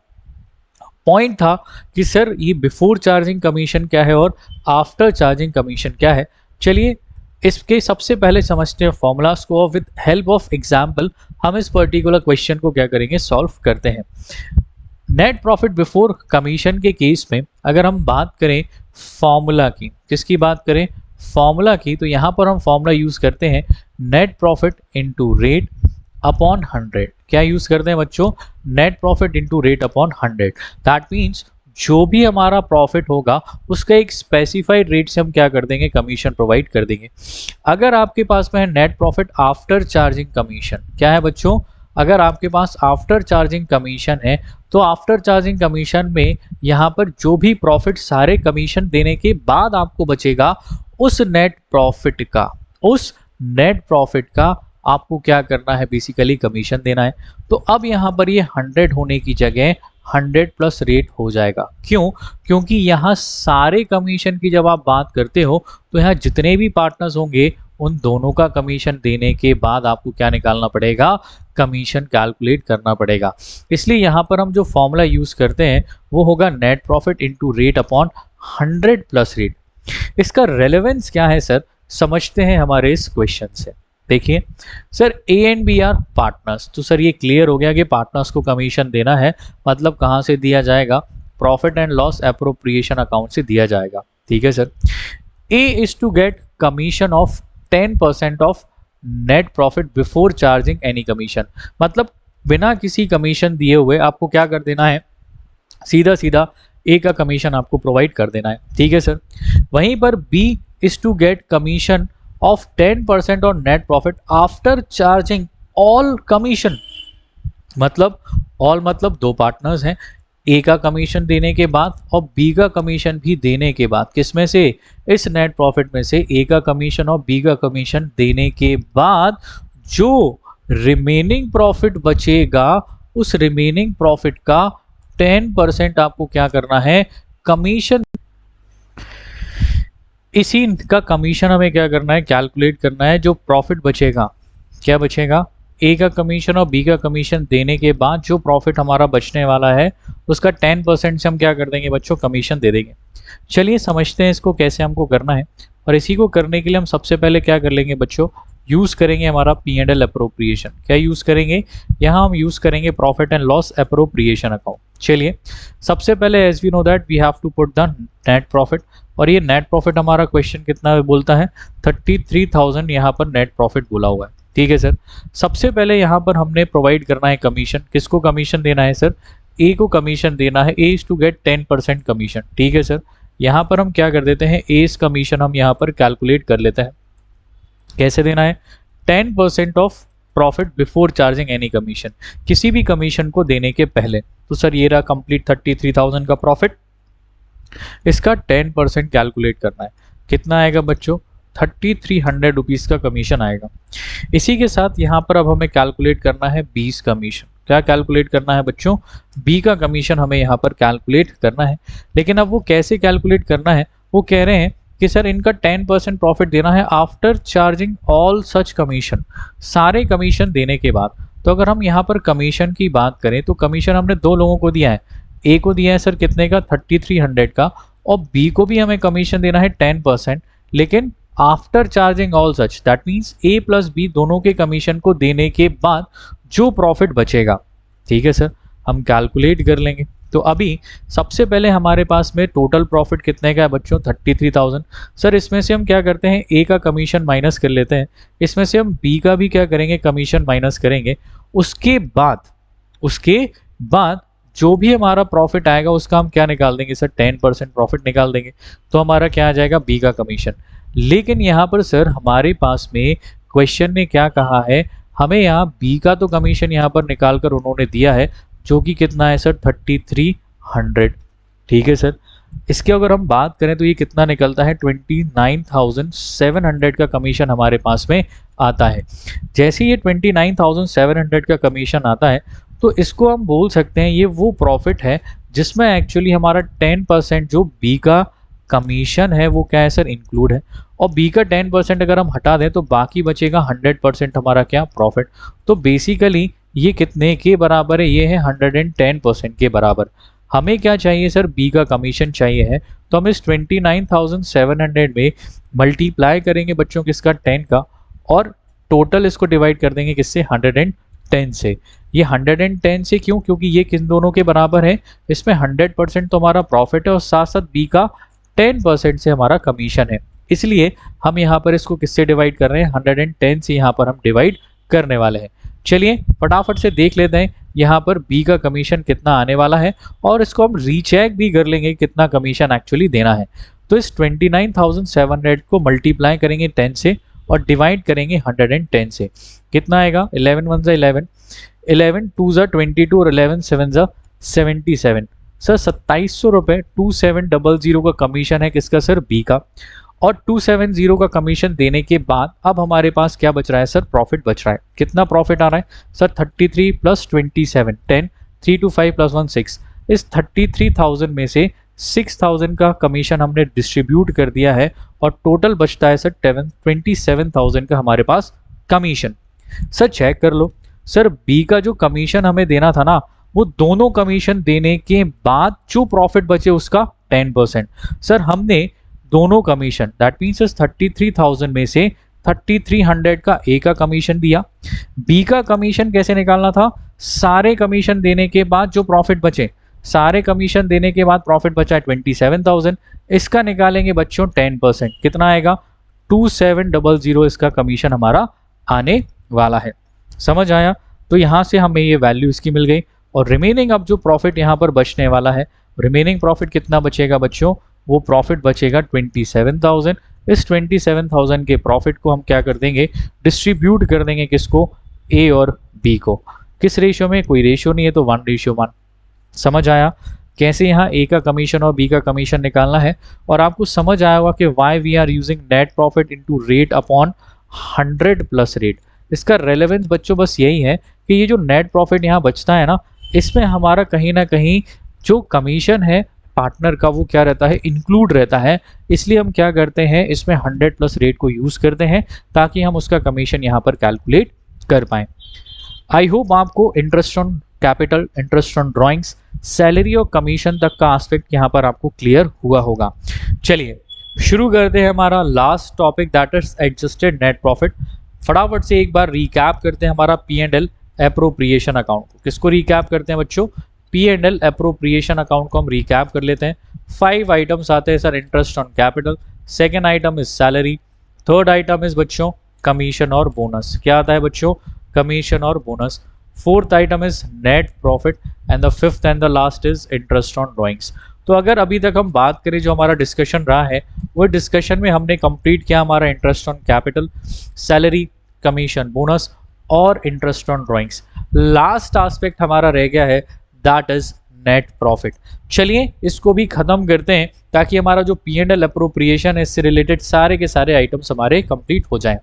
पॉइंट था कि सर ये बिफोर चार्जिंग कमीशन क्या है और आफ्टर चार्जिंग कमीशन क्या है। चलिए इसके सबसे पहले समझते हैं फॉर्मूलाज को, विद हेल्प ऑफ एग्जाम्पल हम इस पर्टिकुलर क्वेश्चन को क्या करेंगे, सॉल्व करते हैं। नेट प्रॉफिट बिफोर कमीशन के केस में अगर हम बात करें फॉर्मूला की, किसकी बात करें, फॉर्मूला की, तो यहाँ पर हम फॉर्मूला यूज़ करते हैं net profit into rate upon 100। क्या यूज़ करते हैं बच्चों, net profit into rate upon 100। That means जो भी हमारा प्रॉफिट होगा उसका एक स्पेसिफाइड रेट से हम क्या कर देंगे, कमीशन प्रोवाइड कर देंगे। अगर आपके पास में है net profit after charging commission, क्या है बच्चों, अगर आपके पास आफ्टर चार्जिंग कमीशन है तो आफ्टर चार्जिंग कमीशन में यहाँ पर जो भी प्रॉफिट सारे कमीशन देने के बाद आपको बचेगा, उस नेट प्रॉफिट का आपको क्या करना है, बेसिकली कमीशन देना है। तो अब यहाँ पर ये 100 होने की जगह 100 प्लस रेट हो जाएगा। क्यों, क्योंकि यहाँ सारे कमीशन की जब आप बात करते हो तो यहाँ जितने भी पार्टनर्स होंगे उन दोनों का कमीशन देने के बाद आपको क्या निकालना पड़ेगा, कमीशन कैलकुलेट करना पड़ेगा। इसलिए यहाँ पर हम जो फॉर्मूला यूज़ करते हैं वो होगा net profit into rate upon 100 plus rate. इसका रेलेवेंस क्या है सर, समझते हैं हमारे इस क्वेश्चन से। देखिए sir A and B are partners, तो सर ये क्लियर हो गया कि पार्टनर्स को कमीशन देना है, मतलब कहाँ से दिया जाएगा, profit and loss appropriation account से दिया जाएगा। ठीक है sir, A is to get commission of 10% of net profit before charging any commission, मतलब बिना किसी कमीशन दिए हुए आपको क्या कर देना है, सीधा सीधा ए का कमीशन आपको प्रोवाइड कर देना है। ठीक है सर, वहीं पर B is to get commission of 10% on net profit after charging all commission, मतलब ऑल मतलब 2 पार्टनर्स हैं, ए का कमीशन देने के बाद और बी का कमीशन भी देने के बाद, किसमें से, इस नेट प्रॉफिट में से ए का कमीशन और बी का कमीशन देने के बाद जो रिमेनिंग प्रॉफिट बचेगा, उस रिमेनिंग प्रॉफिट का 10% आपको क्या करना है, कमीशन। इसी का कमीशन हमें क्या करना है, कैलकुलेट करना है। जो प्रॉफिट बचेगा, क्या बचेगा, ए का कमीशन और बी का कमीशन देने के बाद जो प्रॉफिट हमारा बचने वाला है उसका 10% से हम क्या कर देंगे बच्चों, कमीशन दे देंगे। चलिए समझते हैं इसको कैसे हमको करना है, और इसी को करने के लिए हम सबसे पहले क्या कर लेंगे बच्चों, यूज़ करेंगे हमारा P&L अप्रोप्रिएशन। क्या यूज़ करेंगे, यहाँ हम यूज़ करेंगे profit and loss appropriation account. चलिए सबसे पहले as we know that we have to put the net profit, और ये नेट प्रॉफिट हमारा क्वेश्चन कितना बोलता है 33,000 यहाँ पर नेट प्रॉफिट बोला हुआ है। ठीक है सर, सबसे पहले यहाँ पर हमने प्रोवाइड करना है कमीशन। किसको कमीशन देना है सर? ए को कमीशन देना है। ए इज टू गेट 10% कमीशन। ठीक है सर, यहाँ पर हम क्या कर देते हैं, एस कमीशन हम यहाँ पर कैलकुलेट कर लेते हैं। कैसे देना है? 10% of profit before charging any commission, किसी भी कमीशन को देने के पहले। तो सर ये रहा कंप्लीट 33,000 का प्रॉफिट, इसका 10% कैलकुलेट करना है। कितना आएगा बच्चों? 3300 रुपीज़ का कमीशन आएगा। इसी के साथ यहाँ पर अब हमें कैलकुलेट करना है 20 कमीशन। क्या कैलकुलेट करना है बच्चों? बी का कमीशन हमें यहाँ पर कैलकुलेट करना है। लेकिन अब वो कैसे कैलकुलेट करना है, वो कह रहे हैं कि सर इनका 10% प्रॉफिट देना है आफ्टर चार्जिंग ऑल सच कमीशन, सारे कमीशन देने के बाद। तो अगर हम यहाँ पर कमीशन की बात करें तो कमीशन हमने दो लोगों को दिया है। ए को दिया है सर कितने का? 3300 का, और बी को भी हमें कमीशन देना है 10%, लेकिन after charging all such, that means A plus B दोनों के कमीशन को देने के बाद जो प्रॉफिट बचेगा, ठीक है सर, हम कैलकुलेट कर लेंगे। तो अभी सबसे पहले हमारे पास में टोटल प्रॉफिट कितने का है बच्चों? 33,000। सर इसमें से हम क्या करते हैं, ए का कमीशन माइनस कर लेते हैं, इसमें से हम बी का भी क्या करेंगे, कमीशन माइनस करेंगे। उसके बाद जो भी हमारा प्रॉफिट आएगा उसका हम क्या निकाल देंगे सर? 10% प्रॉफिट निकाल देंगे। तो हमारा क्या आ जाएगा? बी का कमीशन। लेकिन यहाँ पर सर हमारे पास में क्वेश्चन ने क्या कहा है, हमें यहाँ बी का तो कमीशन यहाँ पर निकाल कर उन्होंने दिया है, जो कि कितना है सर? 3300। ठीक है सर, इसके अगर हम बात करें तो ये कितना निकलता है? 29,700 का कमीशन हमारे पास में आता है। जैसे ये 29,700 का कमीशन आता है तो इसको हम बोल सकते हैं ये वो प्रॉफिट है जिसमें एक्चुअली हमारा 10% जो बी का कमीशन है वो क्या है सर? इंक्लूड है। और बी का 10% अगर हम हटा दें तो बाकी बचेगा 100% हमारा क्या? प्रॉफिट। तो बेसिकली ये कितने के बराबर है? ये है 110% के बराबर। हमें क्या चाहिए सर? बी का कमीशन चाहिए है। तो हम इस 29,700 में मल्टीप्लाई करेंगे बच्चों किसका? 10 का, और टोटल इसको डिवाइड कर देंगे किससे? 110 से। ये 110 से क्यों? क्योंकि ये किन दोनों के बराबर है? इसमें 100% तो हमारा प्रॉफिट है और साथ साथ बी का 10% से हमारा कमीशन है, इसलिए हम यहाँ पर इसको किससे डिवाइड कर रहे हैं? 110 से यहाँ पर हम डिवाइड करने वाले हैं। चलिए फटाफट से देख लेते हैं यहाँ पर बी का कमीशन कितना आने वाला है, और इसको हम रीचेक भी कर लेंगे कितना कमीशन एक्चुअली देना है। तो इस 29,700 को मल्टीप्लाई करेंगे 10 से और डिवाइड करेंगे 110 से। कितना आएगा? 11 1 11, 11 2 22 और 11 7 77। सर 2700 रुपये 2700 का कमीशन है किसका सर? बी का। और 270 का कमीशन देने के बाद अब हमारे पास क्या बच रहा है सर? प्रॉफिट बच रहा है। कितना प्रॉफिट आ रहा है सर? 33 plus 27 10, 3 2 5 plus 1 6। इस 33,000 में से 6,000 का कमीशन हमने डिस्ट्रीब्यूट कर दिया है और टोटल बचता है सर 27,000 का हमारे पास कमीशन। सर चेक कर लो, सर बी का जो कमीशन हमें देना था ना, वो दोनों कमीशन देने के बाद जो प्रॉफिट बचे उसका 10%। सर हमने दोनों कमीशन दैट मीन्स 33,000 में से 3300 का ए का कमीशन दिया। बी का कमीशन कैसे निकालना था? सारे कमीशन देने के बाद जो प्रॉफिट बचे, सारे कमीशन देने के बाद प्रॉफिट बचा है 27,000, इसका निकालेंगे बच्चों 10%। कितना आएगा? 2700 इसका कमीशन हमारा आने वाला है। समझ आया? तो यहाँ से हमें ये वैल्यू इसकी मिल गई, और रिमेनिंग अब जो प्रॉफिट यहाँ पर बचने वाला है, रिमेनिंग प्रॉफिट कितना बचेगा बच्चों? वो प्रॉफिट बचेगा 27,000। इस 27,000 के प्रॉफिट को हम क्या कर देंगे? डिस्ट्रीब्यूट कर देंगे किसको? ए और बी को। किस रेशियो में? कोई रेशियो नहीं है, तो 1:1। समझ आया कैसे यहाँ ए का कमीशन और बी का कमीशन निकालना है? और आपको समझ आया होगा कि why we are using net profit into rate upon 100 plus rate. इसका रेलेवेंस बच्चों बस यही है कि ये जो नेट प्रॉफिट यहाँ बचता है ना, इसमें हमारा कहीं ना कहीं जो कमीशन है पार्टनर का वो क्या रहता है? इंक्लूड रहता है। इसलिए हम क्या करते हैं, इसमें 100 प्लस रेट को यूज़ करते हैं ताकि हम उसका कमीशन यहाँ पर कैलकुलेट कर पाएँ। आई होप आपको interest on capital, interest on drawings, salary और कमीशन तक का एस्पेक्ट यहाँ पर आपको क्लियर हुआ होगा। चलिए शुरू करते हैं हमारा last topic, that is adjusted net profit. फटाफट से एक बार रिकैप करते हैं हमारा P&L एप्रोप्रिएशन अकाउंट को। किसको रिकैप करते हैं बच्चों? P and L appropriation account को हम रिकैप कर लेते हैं। 5 आइटम्स आते हैं sir, interest on capital, second item is salary, third item is बच्चों कमीशन और बोनस। क्या आता है बच्चों? कमीशन और bonus. Fourth item is net profit and the fifth and the last is interest on drawings. तो अगर अभी तक हम बात करें, जो हमारा डिस्कशन रहा है, वो डिस्कशन में हमने कंप्लीट किया हमारा interest on capital, salary, commission, bonus और interest on drawings. Last aspect हमारा रह गया है, दैट इज नेट प्रॉफिट। चलिए इसको भी खत्म करते हैं ताकि हमारा जो पी एंड एल अप्रोप्रिएशन है, इससे रिलेटेड सारे के सारे आइटम्स हमारे कंप्लीट हो जाएं।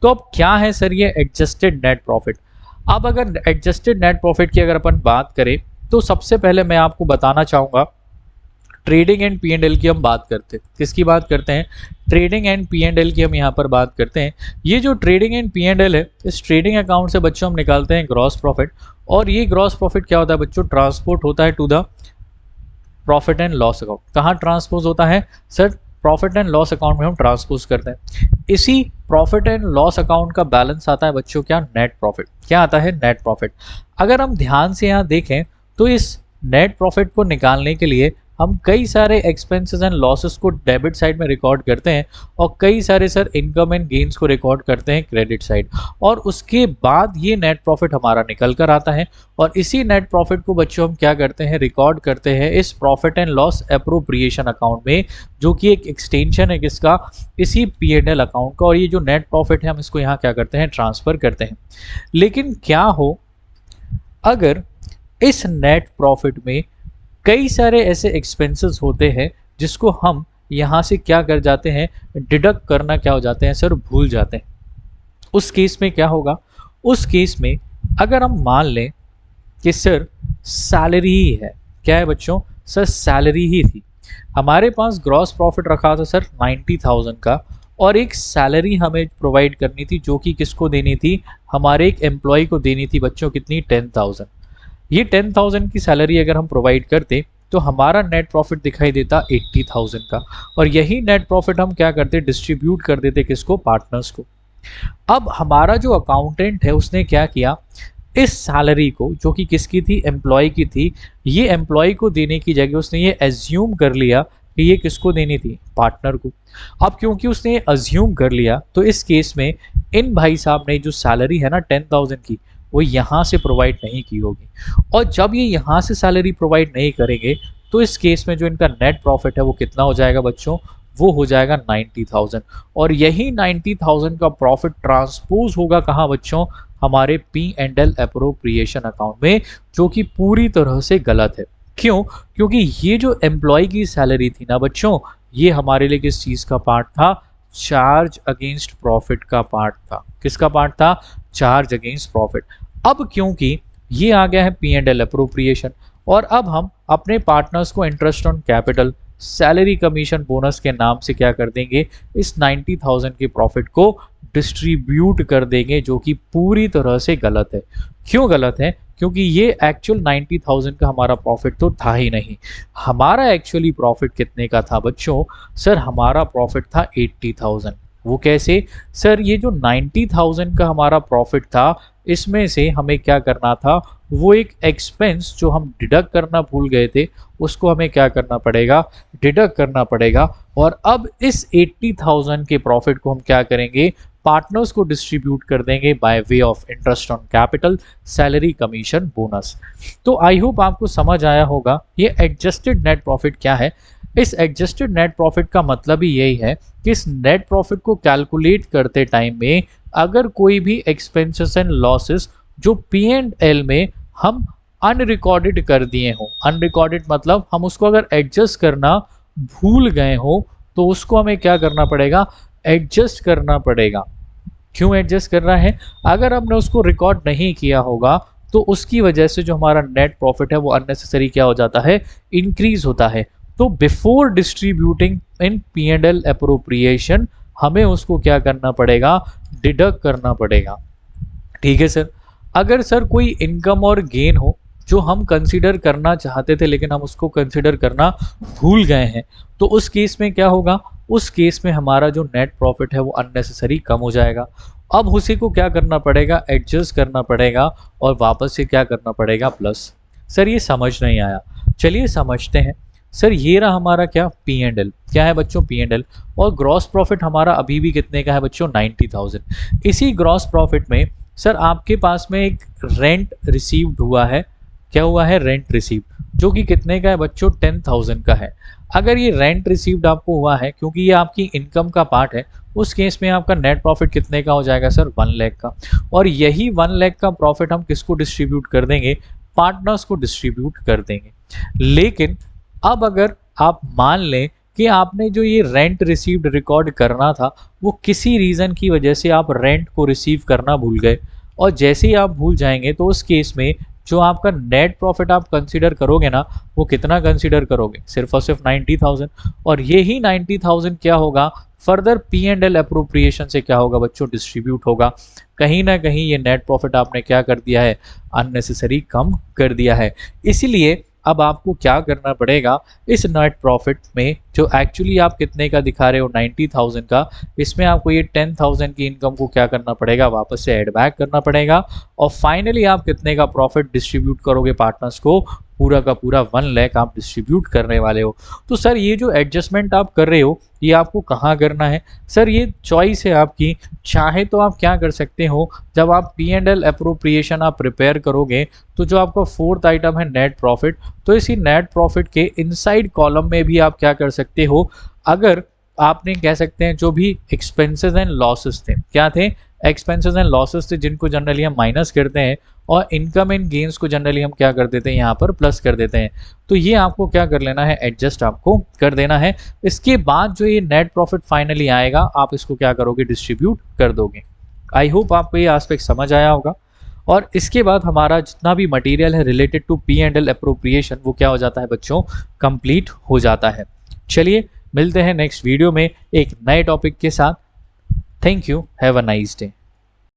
तो अब क्या है सर ये एडजस्टेड नेट प्रॉफिट? अब अगर एडजस्टेड नेट प्रॉफिट की अगर अपन बात करें, तो सबसे पहले मैं आपको बताना चाहूँगा, trading and P and L की हम बात करते हैं। किसकी बात करते हैं? Trading and P and L की हम यहाँ पर बात करते हैं। ये जो trading and P and L है, इस ट्रेडिंग अकाउंट से बच्चों हम निकालते हैं ग्रॉस प्रॉफिट, और ये ग्रॉस प्रॉफिट क्या होता है बच्चों? ट्रांसपोर्ट होता है to the profit and loss account. कहाँ ट्रांसपोज होता है sir? Profit and loss account में हम ट्रांसपोज करते हैं। इसी प्रॉफिट एंड लॉस अकाउंट का बैलेंस आता है बच्चों क्या? Net profit. क्या आता है? Net profit. अगर हम ध्यान से यहाँ देखें तो इस नेट प्रॉफिट को निकालने के लिए हम कई सारे एक्सपेंसेस एंड लॉसेस को डेबिट साइड में रिकॉर्ड करते हैं, और कई सारे सर इनकम एंड गेन्स को रिकॉर्ड करते हैं क्रेडिट साइड, और उसके बाद ये नेट प्रॉफिट हमारा निकल कर आता है। और इसी नेट प्रॉफिट को बच्चों हम क्या करते हैं? रिकॉर्ड करते हैं इस profit and loss appropriation account में, जो कि एक एक्सटेंशन है किसका? इसी पी एंड एल अकाउंट का। और ये जो नेट प्रॉफिट है, हम इसको यहाँ क्या करते हैं? ट्रांसफर करते हैं। लेकिन क्या हो अगर इस नेट प्रॉफिट में कई सारे ऐसे एक्सपेंसेस होते हैं जिसको हम यहाँ से क्या कर जाते हैं? डिडक्ट करना क्या हो जाते हैं सर? भूल जाते हैं। उस केस में क्या होगा? उस केस में अगर हम मान लें कि सर सैलरी ही है, क्या है बच्चों? सर सैलरी ही थी, हमारे पास ग्रॉस प्रॉफिट रखा था सर 90,000 का, और एक सैलरी हमें प्रोवाइड करनी थी, जो कि किसको देनी थी? हमारे एक एम्प्लॉय को देनी थी बच्चों। कितनी? 10,000। ये 10,000 की सैलरी अगर हम प्रोवाइड करते तो हमारा नेट प्रॉफिट दिखाई देता 80,000 का, और यही नेट प्रॉफिट हम क्या करते? डिस्ट्रीब्यूट कर देते किसको? पार्टनर्स को। अब हमारा जो अकाउंटेंट है उसने क्या किया? इस सैलरी को, जो कि किसकी थी? एम्प्लॉय की थी, ये एम्प्लॉय को देने की जगह उसने ये एज्यूम कर लिया कि ये किसको देनी थी? पार्टनर को। अब क्योंकि उसने ये एज्यूम कर लिया, तो इस केस में इन भाई साहब ने जो सैलरी है ना 10,000 की, वो यहाँ से प्रोवाइड नहीं की होगी। और जब ये यहाँ से सैलरी प्रोवाइड नहीं करेंगे, तो इस केस में जो इनका नेट प्रॉफिट है वो कितना हो जाएगा बच्चों? वो हो जाएगा 90,000। और यही 90,000 का प्रॉफिट ट्रांसपोज होगा कहाँ बच्चों? हमारे P and L appropriation account में, जो कि पूरी तरह से गलत है। क्यों? क्योंकि ये जो एम्प्लॉय की सैलरी थी ना बच्चों, ये हमारे लिए किस चीज़ का पार्ट था? चार्ज अगेंस्ट प्रॉफिट का पार्ट था। किसका पार्ट था? Charge against profit. अब क्योंकि ये आ गया है पी एंड एल अप्रोप्रिएशन, और अब हम अपने पार्टनर्स को interest on capital, salary, commission, bonus के नाम से क्या कर देंगे? इस 90,000 के प्रॉफिट को डिस्ट्रीब्यूट कर देंगे, जो कि पूरी तरह से गलत है। क्यों गलत है? क्योंकि ये एक्चुअल 90,000 का हमारा प्रॉफिट तो था ही नहीं। हमारा एक्चुअली प्रॉफिट कितने का था बच्चों? सर हमारा प्रॉफिट था 80,000। वो कैसे? सर ये जो 90,000 का हमारा प्रॉफिट था, इसमें से हमें क्या करना था? वो एक एक्सपेंस जो हम डिडक्ट करना भूल गए थे, उसको हमें क्या करना पड़ेगा? डिडक्ट करना पड़ेगा। और अब इस 80,000 के प्रॉफिट को हम क्या करेंगे? पार्टनर्स को डिस्ट्रीब्यूट कर देंगे by way of interest on capital, salary, commission, bonus. तो आई होप आपको समझ आया होगा ये एडजस्टेड नेट प्रॉफिट क्या है। इस एडजस्टेड नेट प्रॉफिट का मतलब ही यही है कि इस नेट प्रॉफिट को कैलकुलेट करते टाइम में अगर कोई भी एक्सपेंसेस एंड लॉसेस जो पी एंड एल में हम अनरिकॉर्डेड कर दिए हों, अनरिकॉर्डेड मतलब हम उसको अगर एडजस्ट करना भूल गए हो, तो उसको हमें क्या करना पड़ेगा? एडजस्ट करना पड़ेगा। क्यों एडजस्ट करना है? अगर हमने उसको रिकॉर्ड नहीं किया होगा, तो उसकी वजह से जो हमारा नेट प्रॉफिट है वो अननेसेसरी क्या हो जाता है? इंक्रीज होता है। तो before distributing in P and L appropriation हमें उसको क्या करना पड़ेगा? डिडक्ट करना पड़ेगा। ठीक है सर। अगर सर कोई इनकम और गेन हो जो हम कंसीडर करना चाहते थे लेकिन हम उसको कंसीडर करना भूल गए हैं, तो उस केस में क्या होगा? उस केस में हमारा जो नेट प्रॉफिट है वो अननेसेसरी कम हो जाएगा। अब उसी को क्या करना पड़ेगा? एडजस्ट करना पड़ेगा और वापस से क्या करना पड़ेगा? प्लस। सर ये समझ नहीं आया। चलिए समझते हैं। सर ये रहा हमारा क्या, पी एंड एल। क्या है बच्चों, पी एंड एल। और ग्रॉस प्रॉफिट हमारा अभी भी कितने का है बच्चों, 90,000। इसी ग्रॉस प्रॉफिट में सर आपके पास में एक रेंट रिसीव्ड हुआ है। क्या हुआ है, रेंट रिसीव्ड, जो कि कितने का है बच्चों, 10,000 का है। अगर ये रेंट रिसीव्ड आपको हुआ है, क्योंकि ये आपकी इनकम का पार्ट है, उस केस में आपका नेट प्रॉफिट कितने का हो जाएगा सर, 1 लाख का। और यही 1 लाख का प्रॉफिट हम किसको डिस्ट्रीब्यूट कर देंगे, पार्टनर्स को डिस्ट्रीब्यूट कर देंगे। लेकिन अब अगर आप मान लें कि आपने जो ये रेंट रिसीव्ड रिकॉर्ड करना था, वो किसी रीज़न की वजह से आप रेंट को रिसीव करना भूल गए, और जैसे ही आप भूल जाएंगे तो उस केस में जो आपका नेट प्रॉफिट आप कंसीडर करोगे ना, वो कितना कंसीडर करोगे, सिर्फ और सिर्फ 90,000। और यही 90,000 क्या होगा, further P and L appropriation से क्या होगा बच्चों, डिस्ट्रीब्यूट होगा। कहीं ना कहीं ये नेट प्रॉफिट आपने क्या कर दिया है, अननेसेसरी कम कर दिया है। इसीलिए अब आपको क्या करना पड़ेगा, इस नेट प्रॉफिट में जो एक्चुअली आप कितने का दिखा रहे हो, 90,000 का, इसमें आपको ये 10,000 की इनकम को क्या करना पड़ेगा, वापस से ऐड बैक करना पड़ेगा। और फाइनली आप कितने का प्रॉफिट डिस्ट्रीब्यूट करोगे पार्टनर्स को, पूरा का पूरा 1 लाख आप डिस्ट्रीब्यूट करने वाले हो। तो सर ये जो एडजस्टमेंट आप कर रहे हो, ये आपको कहाँ करना है सर, ये चॉइस है आपकी। चाहे तो आप क्या कर सकते हो, जब आप पी एंड एल अप्रोप्रिएशन आप प्रिपेयर करोगे, तो जो आपका 4th आइटम है नेट प्रॉफिट, तो इसी नेट प्रॉफिट के इनसाइड कॉलम में भी आप क्या कर सकते हो, अगर आपने कह सकते हैं जो भी एक्सपेंसेस एंड लॉसेस थे, क्या थे, एक्सपेंसेस एंड लॉसेस थे, जिनको जनरली हम माइनस करते हैं, और इनकम एंड गेन्स को जनरली हम क्या कर देते हैं, यहाँ पर प्लस कर देते हैं। तो ये आपको क्या कर लेना है, एडजस्ट आपको कर देना है। इसके बाद जो ये नेट प्रॉफिट फाइनली आएगा, आप इसको क्या करोगे, डिस्ट्रीब्यूट कर दोगे। आई होप आपको ये एस्पेक्ट समझ आया होगा। और इसके बाद हमारा जितना भी मटेरियल है related to P and L appropriation, वो क्या हो जाता है बच्चों, कंप्लीट हो जाता है। चलिए मिलते हैं नेक्स्ट वीडियो में एक नए टॉपिक के साथ। Thank you, have a nice day.